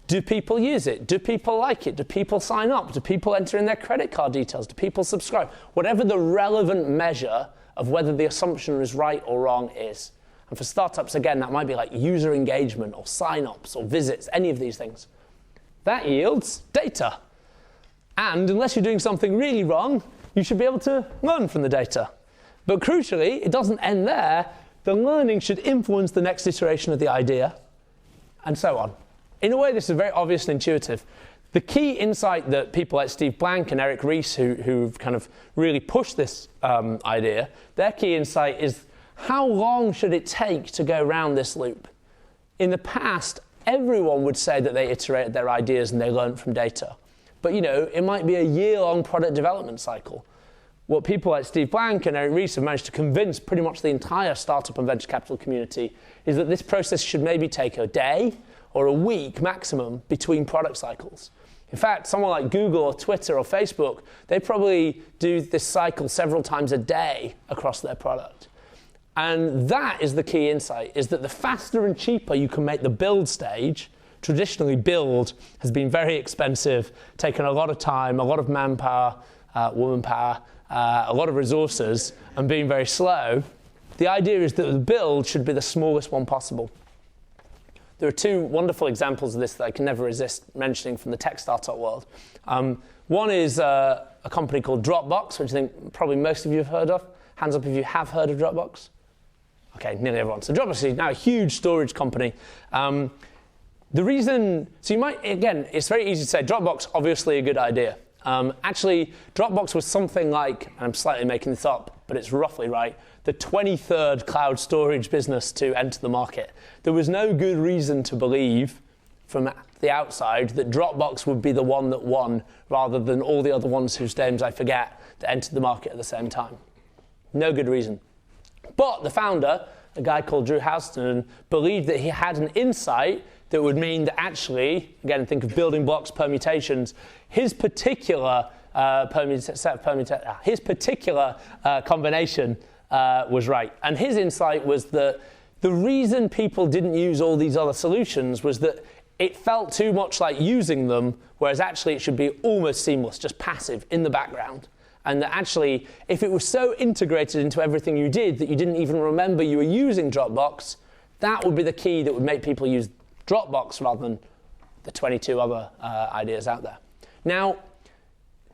Do people use it? Do people like it? Do people sign up? Do people enter in their credit card details? Do people subscribe? Whatever the relevant measure of whether the assumption is right or wrong is. And for startups, again, that might be like user engagement or sign-ups or visits, any of these things. That yields data. And unless you're doing something really wrong, you should be able to learn from the data. But crucially, it doesn't end there. The learning should influence the next iteration of the idea, and so on. In a way, this is very obvious and intuitive. The key insight that people like Steve Blank and Eric Ries, who've kind of really pushed this idea, their key insight is how long should it take to go around this loop? In the past, everyone would say that they iterated their ideas and they learned from data. But it might be a year-long product development cycle. What people like Steve Blank and Eric Ries have managed to convince pretty much the entire startup and venture capital community is that this process should maybe take a day or a week maximum between product cycles. In fact, someone like Google or Twitter or Facebook, they probably do this cycle several times a day across their product. And that is the key insight, is that the faster and cheaper you can make the build stage. Traditionally, build has been very expensive, taken a lot of time, a lot of manpower, womanpower, a lot of resources, and being very slow. The idea is that the build should be the smallest one possible. There are two wonderful examples of this that I can never resist mentioning from the tech startup world. One is a company called Dropbox, which I think probably most of you have heard of. Hands up if you have heard of Dropbox. Okay, nearly everyone. So Dropbox is now a huge storage company. The reason, so you might, again, it's very easy to say Dropbox, obviously a good idea. Actually, Dropbox was something like, and I'm slightly making this up, but it's roughly right, the 23rd cloud storage business to enter the market. There was no good reason to believe from the outside that Dropbox would be the one that won rather than all the other ones whose names I forget that entered the market at the same time. No good reason. But the founder, a guy called Drew Houston, believed that he had an insight that would mean that actually, again, think of building blocks, permutations, his particular combination was right. And his insight was that the reason people didn't use all these other solutions was that it felt too much like using them, whereas actually it should be almost seamless, just passive in the background. And that actually, if it was so integrated into everything you did that you didn't even remember you were using Dropbox, that would be the key that would make people use Dropbox rather than the 22 other ideas out there. Now,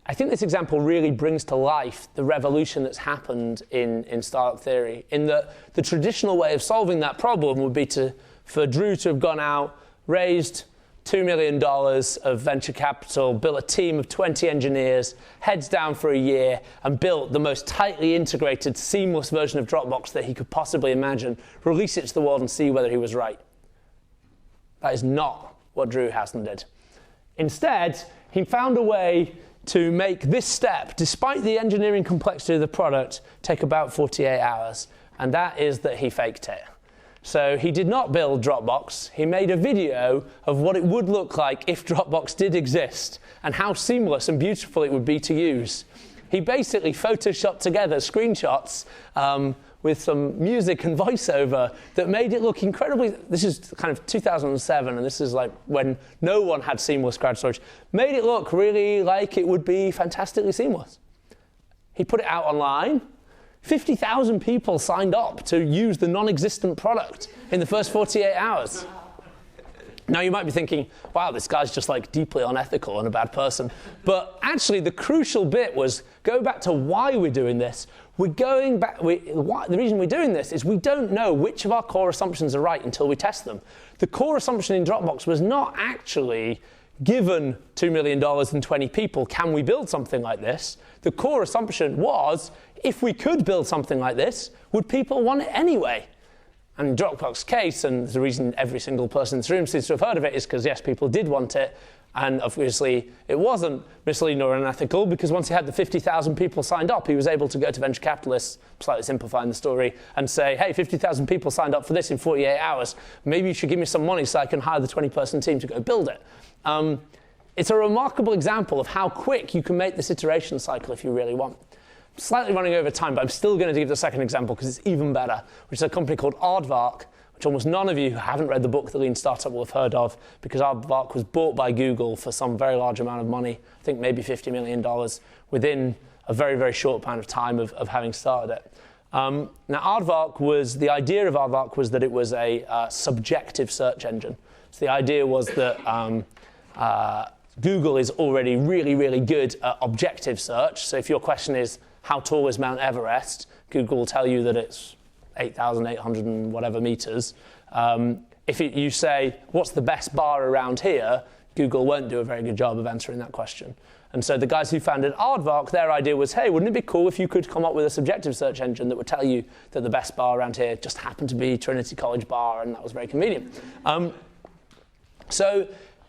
I think this example really brings to life the revolution that's happened in startup theory, in that the traditional way of solving that problem would be for Drew to have gone out, raised $2 million of venture capital, built a team of 20 engineers, heads down for a year, and built the most tightly integrated, seamless version of Dropbox that he could possibly imagine, release it to the world and see whether he was right. That is not what Drew Houston did. Instead, he found a way to make this step, despite the engineering complexity of the product, take about 48 hours, and that is that he faked it. So he did not build Dropbox. He made a video of what it would look like if Dropbox did exist and how seamless and beautiful it would be to use. He basically photoshopped together screenshots with some music and voiceover that made it look incredibly, this is kind of 2007, and this is like when no one had seamless cloud storage, made it look really like it would be fantastically seamless. He put it out online. 50,000 people signed up to use the non-existent product in the first 48 hours. Now you might be thinking, wow, this guy's just like deeply unethical and a bad person. But actually the crucial bit was, go back to why we're doing this. We're going back, the reason we're doing this is we don't know which of our core assumptions are right until we test them. The core assumption in Dropbox was not actually, given $2 million and 20 people, can we build something like this? The core assumption was, if we could build something like this, would people want it anyway? And in Dropbox's case, and the reason every single person in this room seems to have heard of it is because, yes, people did want it. And obviously, it wasn't misleading or unethical, because once he had the 50,000 people signed up, he was able to go to venture capitalists, slightly simplifying the story, and say, hey, 50,000 people signed up for this in 48 hours. Maybe you should give me some money so I can hire the 20-person team to go build it. It's a remarkable example of how quick you can make this iteration cycle if you really want. I'm slightly running over time, but I'm still going to give the second example because it's even better, which is a company called Aardvark, which almost none of you who haven't read the book The Lean Startup will have heard of, because Aardvark was bought by Google for some very large amount of money, I think maybe $50 million, within a very, very short amount of time of having started it. Now, Aardvark was, the idea of Aardvark was that it was a subjective search engine. So the idea was that Google is already really, really good at objective search. So if your question is, how tall is Mount Everest, Google will tell you that it's 8,800 and whatever meters. If you say, what's the best bar around here, Google won't do a very good job of answering that question. And so the guys who founded Aardvark, their idea was, hey, wouldn't it be cool if you could come up with a subjective search engine that would tell you that the best bar around here just happened to be Trinity College Bar, and that was very convenient.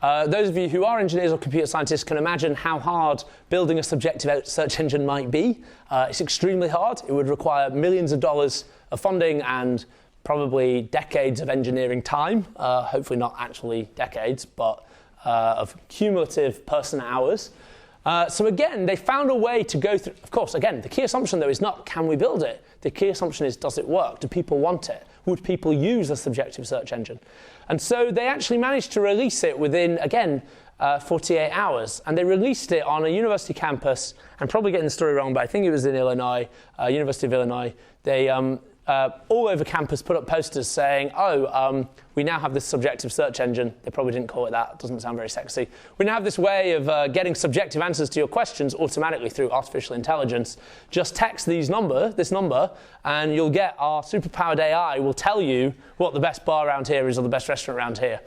Those of you who are engineers or computer scientists can imagine how hard building a subjective search engine might be. It's extremely hard. It would require millions of dollars of funding and probably decades of engineering time. Hopefully not actually decades, but of cumulative person hours. So again, they found a way to go through. Of course, again, the key assumption, though, is not can we build it? The key assumption is, does it work? Do people want it? Would people use a subjective search engine? And so they actually managed to release it within, again, 48 hours. And they released it on a university campus. I'm probably getting the story wrong, but I think it was in Illinois, University of Illinois. They all over campus put up posters saying, we now have this subjective search engine. They probably didn't call it that. It doesn't sound very sexy. We now have this way of getting subjective answers to your questions automatically through artificial intelligence. Just text this number, and you'll get our superpowered AI will tell you what the best bar around here is or the best restaurant around here.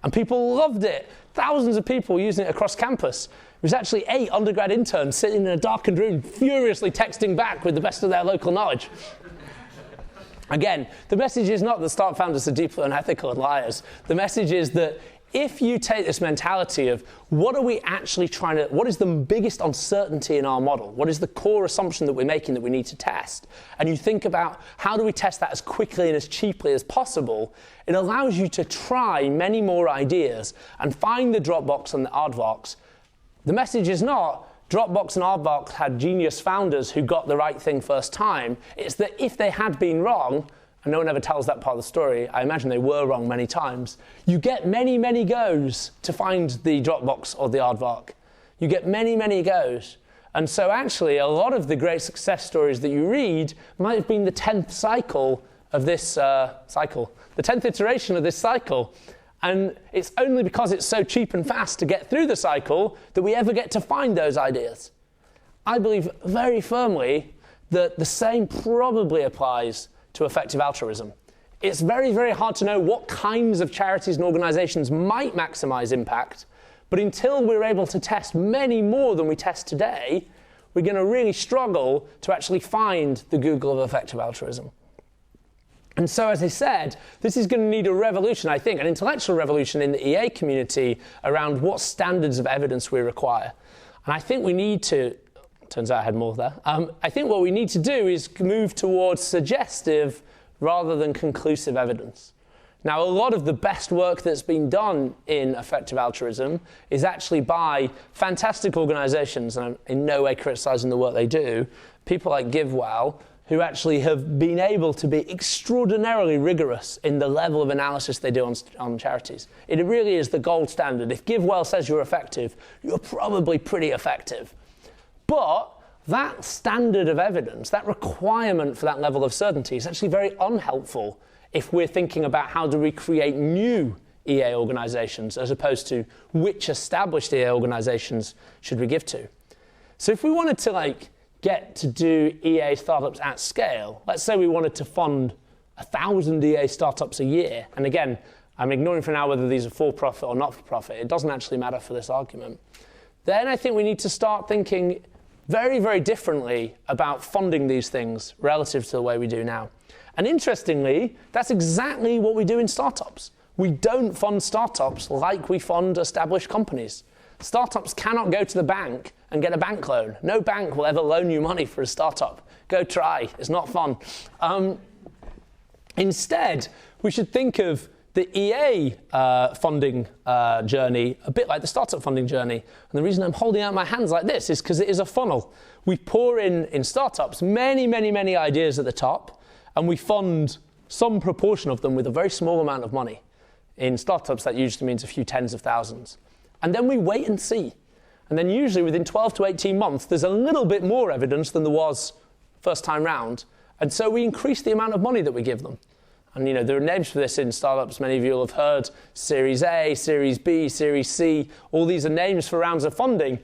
And people loved it. Thousands of people using it across campus. It was actually 8 undergrad interns sitting in a darkened room furiously texting back with the best of their local knowledge. Again, the message is not that startup founders are deeply unethical and liars. The message is that if you take this mentality of what is the biggest uncertainty in our model? What is the core assumption that we're making that we need to test? And you think about how do we test that as quickly and as cheaply as possible, it allows you to try many more ideas and find the Dropbox and the Aardvarks. The message is not Dropbox and Aardvark had genius founders who got the right thing first time. It's that if they had been wrong, and no one ever tells that part of the story, I imagine they were wrong many times, you get many, many goes to find the Dropbox or the Aardvark. You get many, many goes. And so actually, a lot of the great success stories that you read might have been the 10th cycle of this the 10th iteration of this cycle. And it's only because it's so cheap and fast to get through the cycle that we ever get to find those ideas. I believe very firmly that the same probably applies to effective altruism. It's very, very hard to know what kinds of charities and organizations might maximize impact, but until we're able to test many more than we test today, we're going to really struggle to actually find the Google of effective altruism. And so, as I said, this is going to need a revolution, I think, an intellectual revolution in the EA community around what standards of evidence we require. And I think we need to, turns out I had more there, I think what we need to do is move towards suggestive rather than conclusive evidence. Now, a lot of the best work that's been done in effective altruism is actually by fantastic organizations, and I'm in no way criticizing the work they do, people like GiveWell, who actually have been able to be extraordinarily rigorous in the level of analysis they do on charities. It really is the gold standard. If GiveWell says you're effective, you're probably pretty effective. But that standard of evidence, that requirement for that level of certainty is actually very unhelpful if we're thinking about how do we create new EA organizations as opposed to which established EA organizations should we give to. So if we wanted to get to do EA startups at scale, let's say we wanted to fund 1,000 EA startups a year, and again, I'm ignoring for now whether these are for-profit or not-for-profit, it doesn't actually matter for this argument, then I think we need to start thinking very, very differently about funding these things relative to the way we do now. And interestingly, that's exactly what we do in startups. We don't fund startups like we fund established companies. Startups cannot go to the bank and get a bank loan. No bank will ever loan you money for a startup. Go try, it's not fun. Instead, we should think of the EA funding journey a bit like the startup funding journey. And the reason I'm holding out my hands like this is because it is a funnel. We pour in startups many, many, many ideas at the top, and we fund some proportion of them with a very small amount of money. In startups, that usually means a few tens of thousands. And then we wait and see. And then usually within 12 to 18 months, there's a little bit more evidence than there was first time round. And so we increase the amount of money that we give them. And there are names for this in startups. Many of you will have heard Series A, Series B, Series C. All these are names for rounds of funding.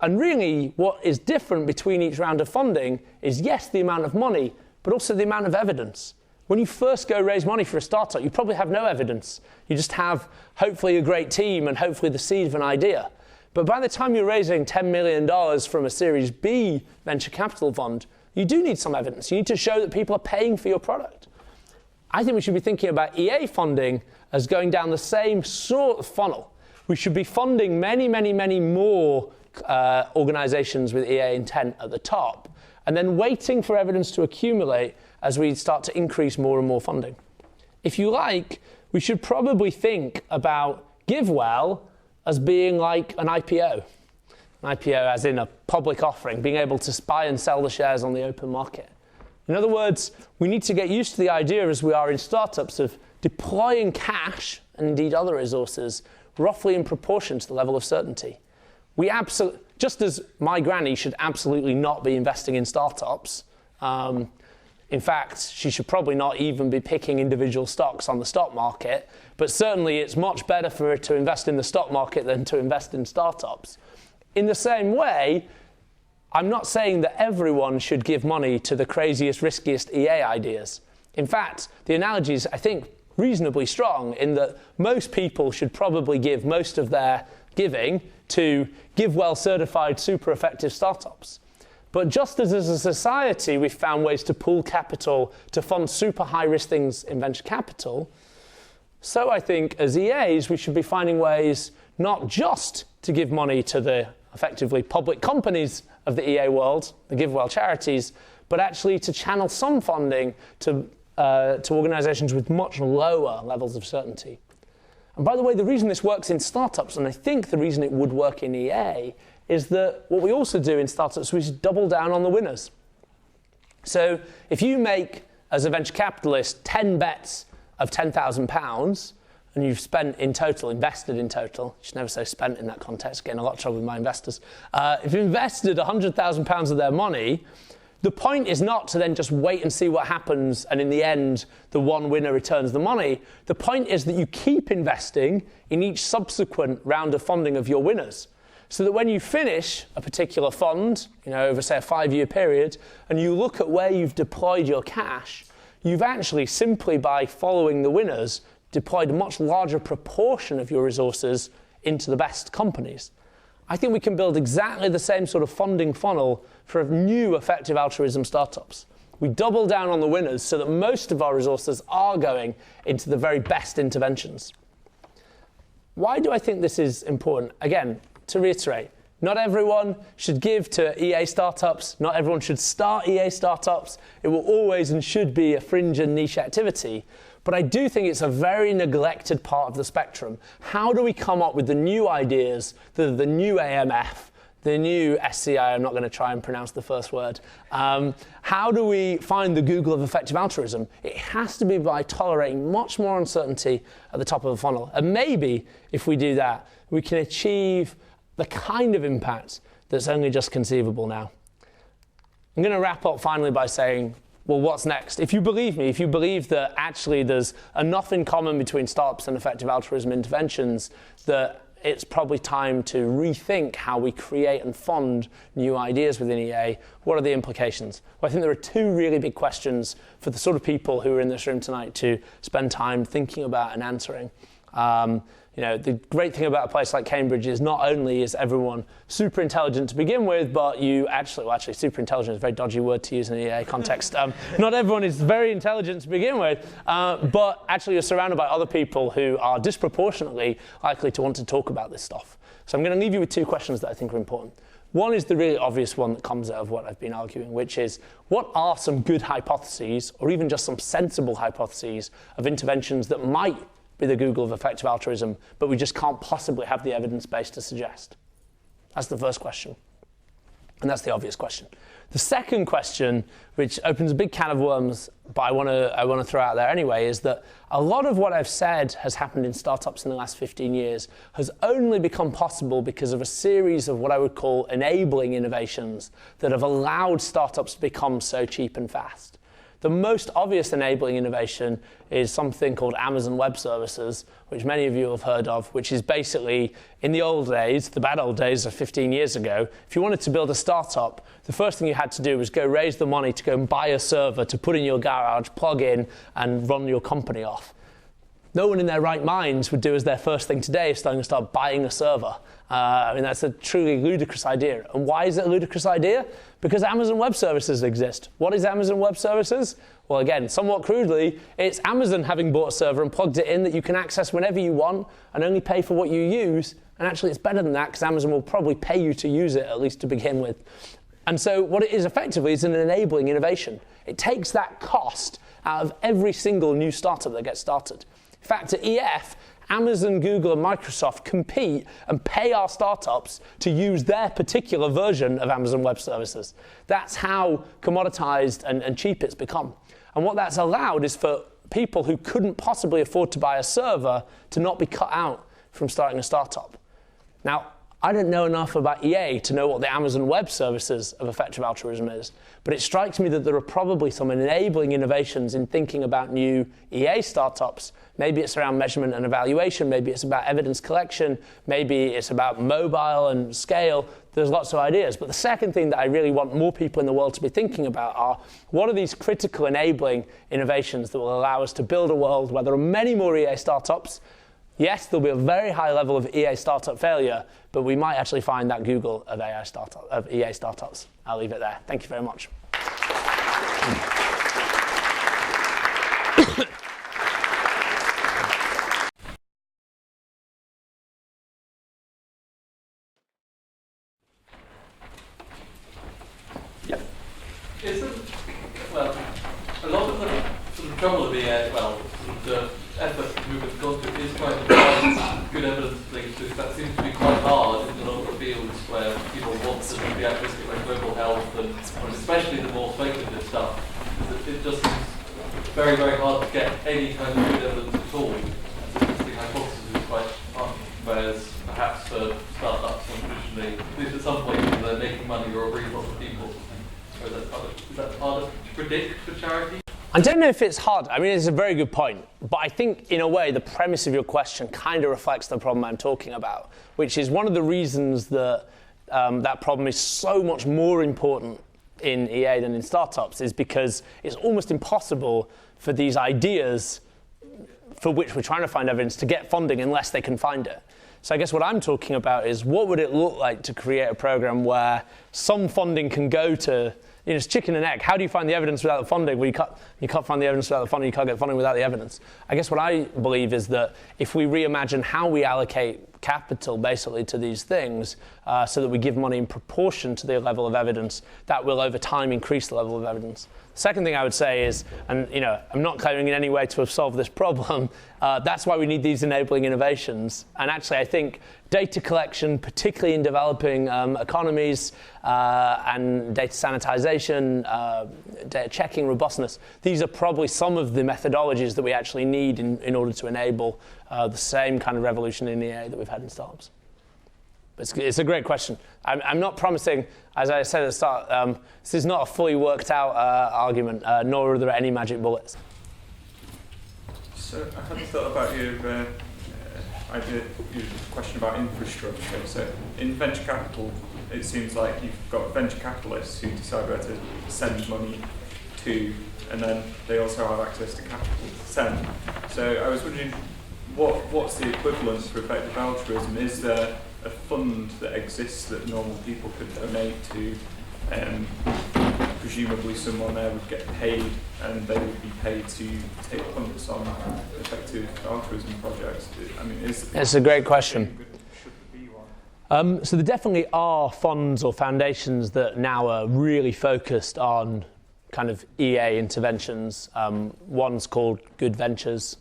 And really, what is different between each round of funding is, yes, the amount of money, but also the amount of evidence. When you first go raise money for a startup, you probably have no evidence. You just have, hopefully, a great team and hopefully the seed of an idea. But by the time you're raising $10 million from a Series B venture capital fund, you do need some evidence. You need to show that people are paying for your product. I think we should be thinking about EA funding as going down the same sort of funnel. We should be funding many, many, many more organizations with EA intent at the top, and then waiting for evidence to accumulate as we start to increase more and more funding. If you like, we should probably think about GiveWell as being like an IPO. An IPO as in a public offering, being able to buy and sell the shares on the open market. In other words, we need to get used to the idea, as we are in startups, of deploying cash, and indeed other resources, roughly in proportion to the level of certainty. Just as my granny should absolutely not be investing in startups, in fact, she should probably not even be picking individual stocks on the stock market, but certainly it's much better for her to invest in the stock market than to invest in startups. In the same way, I'm not saying that everyone should give money to the craziest, riskiest EA ideas. In fact, the analogy is, I think, reasonably strong in that most people should probably give most of their giving to GiveWell certified super effective startups. But just as a society we've found ways to pool capital to fund super high risk things in venture capital, so I think as EAs we should be finding ways not just to give money to the effectively public companies of the EA world, the GiveWell charities, but actually to channel some funding to organizations with much lower levels of certainty. And by the way, the reason this works in startups, and I think the reason it would work in EA, is that what we also do in startups, we double down on the winners. So if you make, as a venture capitalist, 10 bets of £10,000, and you've invested in total, you should never say spent in that context, getting a lot of trouble with my investors. If you invested £100,000 of their money, the point is not to then just wait and see what happens and in the end the one winner returns the money. The point is that you keep investing in each subsequent round of funding of your winners, so that when you finish a particular fund, over say a 5-year period, and you look at where you've deployed your cash, you've actually simply by following the winners deployed a much larger proportion of your resources into the best companies. I think we can build exactly the same sort of funding funnel for new effective altruism startups. We double down on the winners so that most of our resources are going into the very best interventions. Why do I think this is important? Again, to reiterate, not everyone should give to EA startups. Not everyone should start EA startups. It will always and should be a fringe and niche activity. But I do think it's a very neglected part of the spectrum. How do we come up with the new ideas, the new AMF, the new SCI, I'm not going to try and pronounce the first word. How do we find the Google of effective altruism? It has to be by tolerating much more uncertainty at the top of the funnel. And maybe if we do that, we can achieve the kind of impact that's only just conceivable now. I'm going to wrap up finally by saying, well, what's next? If you believe me, if you believe that actually there's enough in common between startups and effective altruism interventions, that it's probably time to rethink how we create and fund new ideas within EA. What are the implications? Well, I think there are two really big questions for the sort of people who are in this room tonight to spend time thinking about and answering. The great thing about a place like Cambridge is not only is everyone super intelligent to begin with, but actually super intelligent is a very dodgy word to use in an EA context. Not everyone is very intelligent to begin with, but actually you're surrounded by other people who are disproportionately likely to want to talk about this stuff. So I'm going to leave you with two questions that I think are important. One is the really obvious one that comes out of what I've been arguing, which is, what are some good hypotheses, or even just some sensible hypotheses, of interventions that might be the Google of effective altruism, but we just can't possibly have the evidence base to suggest? That's the first question. And that's the obvious question. The second question, which opens a big can of worms, but I want to throw out there anyway, is that a lot of what I've said has happened in startups in the last 15 years has only become possible because of a series of what I would call enabling innovations that have allowed startups to become so cheap and fast. The most obvious enabling innovation is something called Amazon Web Services, which many of you have heard of, which is basically, in the old days, the bad old days of 15 years ago, if you wanted to build a startup, the first thing you had to do was go raise the money to go and buy a server to put in your garage, plug in, and run your company off. No one in their right minds would do as their first thing today is start buying a server. That's a truly ludicrous idea. And why is it a ludicrous idea? Because Amazon Web Services exist. What is Amazon Web Services? Well, again, somewhat crudely, it's Amazon having bought a server and plugged it in that you can access whenever you want and only pay for what you use. And actually, it's better than that because Amazon will probably pay you to use it, at least to begin with. And so what it is effectively is an enabling innovation. It takes that cost out of every single new startup that gets started. In fact, at EF, Amazon, Google, and Microsoft compete and pay our startups to use their particular version of Amazon Web Services. That's how commoditized and cheap it's become. And what that's allowed is for people who couldn't possibly afford to buy a server to not be cut out from starting a startup. Now, I don't know enough about EA to know what the Amazon Web Services of effective altruism is, but it strikes me that there are probably some enabling innovations in thinking about new EA startups. Maybe it's around measurement and evaluation, maybe it's about evidence collection, maybe it's about mobile and scale. There's lots of ideas. But the second thing that I really want more people in the world to be thinking about are, what are these critical enabling innovations that will allow us to build a world where there are many more EA startups? Yes, there'll be a very high level of EA startup failure, but we might actually find that Google of EA startups. I'll leave it there. Thank you very much. Yep. A lot of the sort of trouble of EA, the effort to move it to is trying to find good evidence links to it. That seems to be quite hard in a lot of fields where people want to be activistic like global health and especially the more speculative stuff. It just seems very, very hard to get any kind of good evidence at all. The hypothesis is quite hard, whereas perhaps for startups, traditionally, at least at some point, they're making money or a brief lot of people. Is that harder to predict for charity? I don't know if it's hard. I mean, it's a very good point. But I think, in a way, the premise of your question kind of reflects the problem I'm talking about, which is one of the reasons that that problem is so much more important in EA than in startups is because it's almost impossible for these ideas for which we're trying to find evidence to get funding unless they can find it. So I guess what I'm talking about is what would it look like to create a program where some funding can go to, it's chicken and egg. How do you find the evidence without the funding? Well, you can't find the evidence without the funding. You can't get funding without the evidence. I guess what I believe is that if we reimagine how we allocate capital basically to these things so that we give money in proportion to the level of evidence, that will over time increase the level of evidence. The second thing I would say is, and I'm not claiming in any way to have solved this problem, that's why we need these enabling innovations. And actually I think data collection, particularly in developing economies and data sanitization, data checking, robustness, these are probably some of the methodologies that we actually need in order to enable the same kind of revolution in EA that we've had in startups. It's a great question. I'm not promising, as I said at the start, this is not a fully worked out argument, nor are there any magic bullets. So I hadn't thought about your question about infrastructure. So in venture capital, it seems like you've got venture capitalists who decide where to send money to, and then they also have access to capital to send. So I was wondering, what's the equivalent for effective altruism? Is there a fund that exists that normal people could donate to? Presumably someone there would get paid and they would be paid to take punts on effective altruism projects. I mean, it's a great question. Should there be one? So there definitely are funds or foundations that now are really focused on kind of EA interventions. One's called Good Ventures,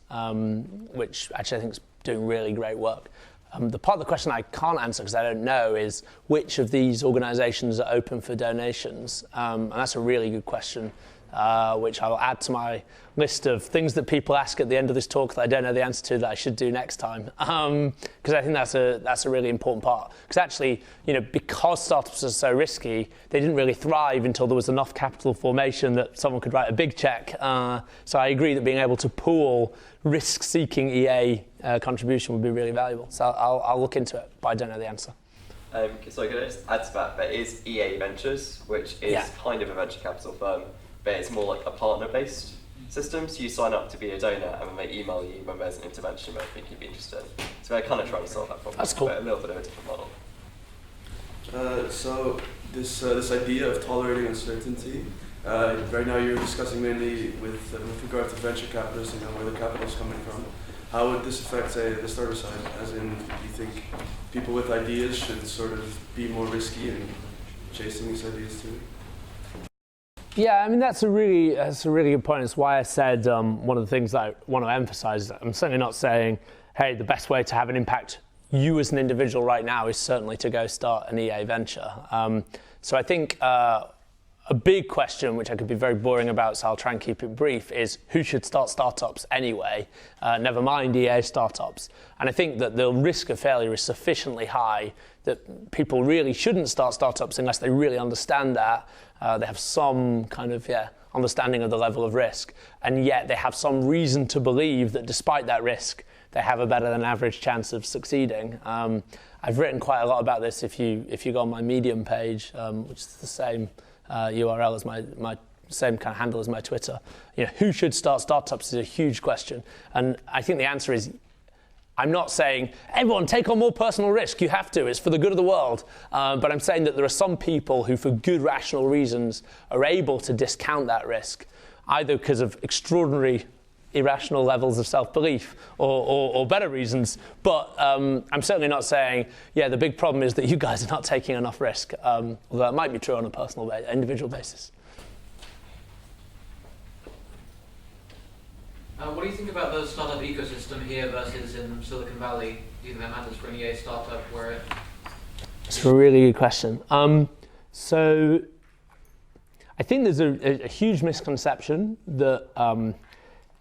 which actually I think is doing really great work. The part of the question I can't answer because I don't know is which of these organizations are open for donations. And that's a really good question. which I'll add to my list of things that people ask at the end of this talk that I don't know the answer to that I should do next time. Because I think that's a really important part. Because actually, because startups are so risky, they didn't really thrive until there was enough capital formation that someone could write a big check. So I agree that being able to pool risk-seeking EA contribution would be really valuable. So I'll look into it, but I don't know the answer. So I could just add to that, there is EA Ventures, which is kind of a venture capital firm, but it's more like a partner-based system. So you sign up to be a donor, and then they email you when there's an intervention that I think you'd be interested in. So they're kind of trying to solve that problem. That's cool. But a little bit of a different model. So this idea of tolerating uncertainty, right now you're discussing mainly with regard to venture capitalists and where the capital is coming from. How would this affect, say, the startup side? As in, do you think people with ideas should sort of be more risky in chasing these ideas too? Yeah, I mean, that's a really good point. It's why I said one of the things that I want to emphasize is that I'm certainly not saying, hey, the best way to have an impact you as an individual right now is certainly to go start an EA venture. So I think a big question, which I could be very boring about, so I'll try and keep it brief, is who should start startups anyway, never mind EA startups. And I think that the risk of failure is sufficiently high that people really shouldn't start startups unless they really understand that. They have some kind of, understanding of the level of risk, and yet they have some reason to believe that despite that risk, they have a better than average chance of succeeding. I've written quite a lot about this if you go on my Medium page, which is the same URL as my same kind of handle as my Twitter. Who should start startups is a huge question. And I think the answer is, I'm not saying, everyone take on more personal risk, you have to, it's for the good of the world. But I'm saying that there are some people who, for good rational reasons, are able to discount that risk, either because of extraordinary irrational levels of self-belief or better reasons. But I'm certainly not saying, the big problem is that you guys are not taking enough risk, although that might be true on a personal, individual basis. What do you think about the startup ecosystem here versus in Silicon Valley? Do you think that matters for an EA startup where It's a really good question. So I think there's a huge misconception that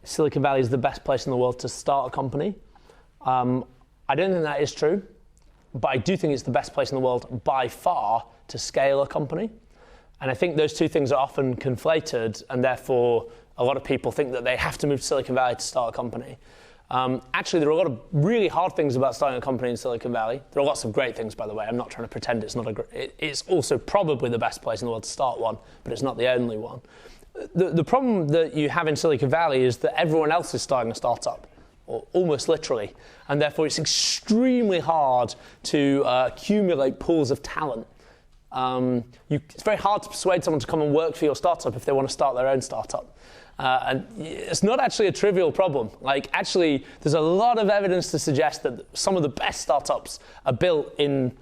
Silicon Valley is the best place in the world to start a company. I don't think that is true, but I do think it's the best place in the world by far to scale a company. And I think those two things are often conflated, and therefore a lot of people think that they have to move to Silicon Valley to start a company. Actually, there are a lot of really hard things about starting a company in Silicon Valley. There are lots of great things, by the way. I'm not trying to pretend it's not it's also probably the best place in the world to start one, but it's not the only one. The problem that you have in Silicon Valley is that everyone else is starting a startup, or almost literally, and therefore it's extremely hard to accumulate pools of talent. It's very hard to persuade someone to come and work for your startup if they want to start their own startup. And it's not actually a trivial problem. Actually, there's a lot of evidence to suggest that some of the best startups are built in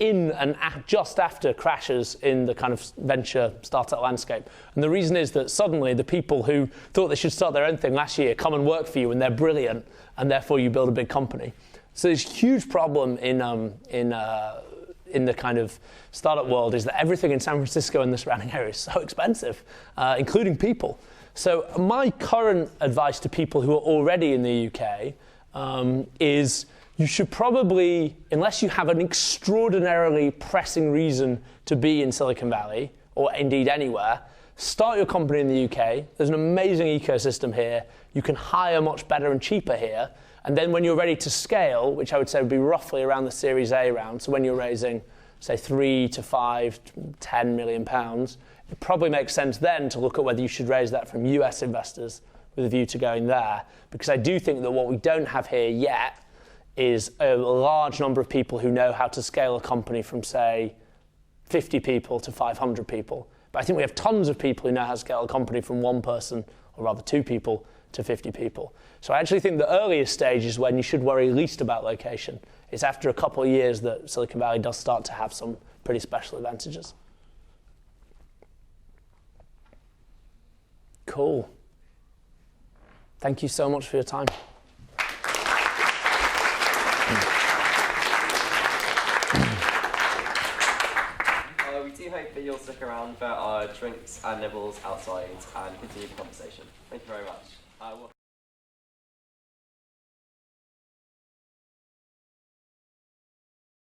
and just after crashes in the kind of venture startup landscape. And the reason is that suddenly the people who thought they should start their own thing last year come and work for you, and they're brilliant, and therefore you build a big company. So there's a huge problem in the kind of startup world is that everything in San Francisco and the surrounding area is so expensive, including people. So my current advice to people who are already in the UK is you should probably, unless you have an extraordinarily pressing reason to be in Silicon Valley, or indeed anywhere, start your company in the UK. There's an amazing ecosystem here. You can hire much better and cheaper here. And then when you're ready to scale, which I would say would be roughly around the Series A round, so when you're raising, say, 3 to 5, 10 million pounds, it probably makes sense then to look at whether you should raise that from US investors with a view to going there. Because I do think that what we don't have here yet is a large number of people who know how to scale a company from, say, 50 people to 500 people. But I think we have tons of people who know how to scale a company from 1 person, or rather 2 people, to 50 people. So I actually think the earliest stage is when you should worry least about location. It's after a couple of years that Silicon Valley does start to have some pretty special advantages. Cool. Thank you so much for your time. We do hope that you'll stick around for our drinks and nibbles outside and continue the conversation. Thank you very much.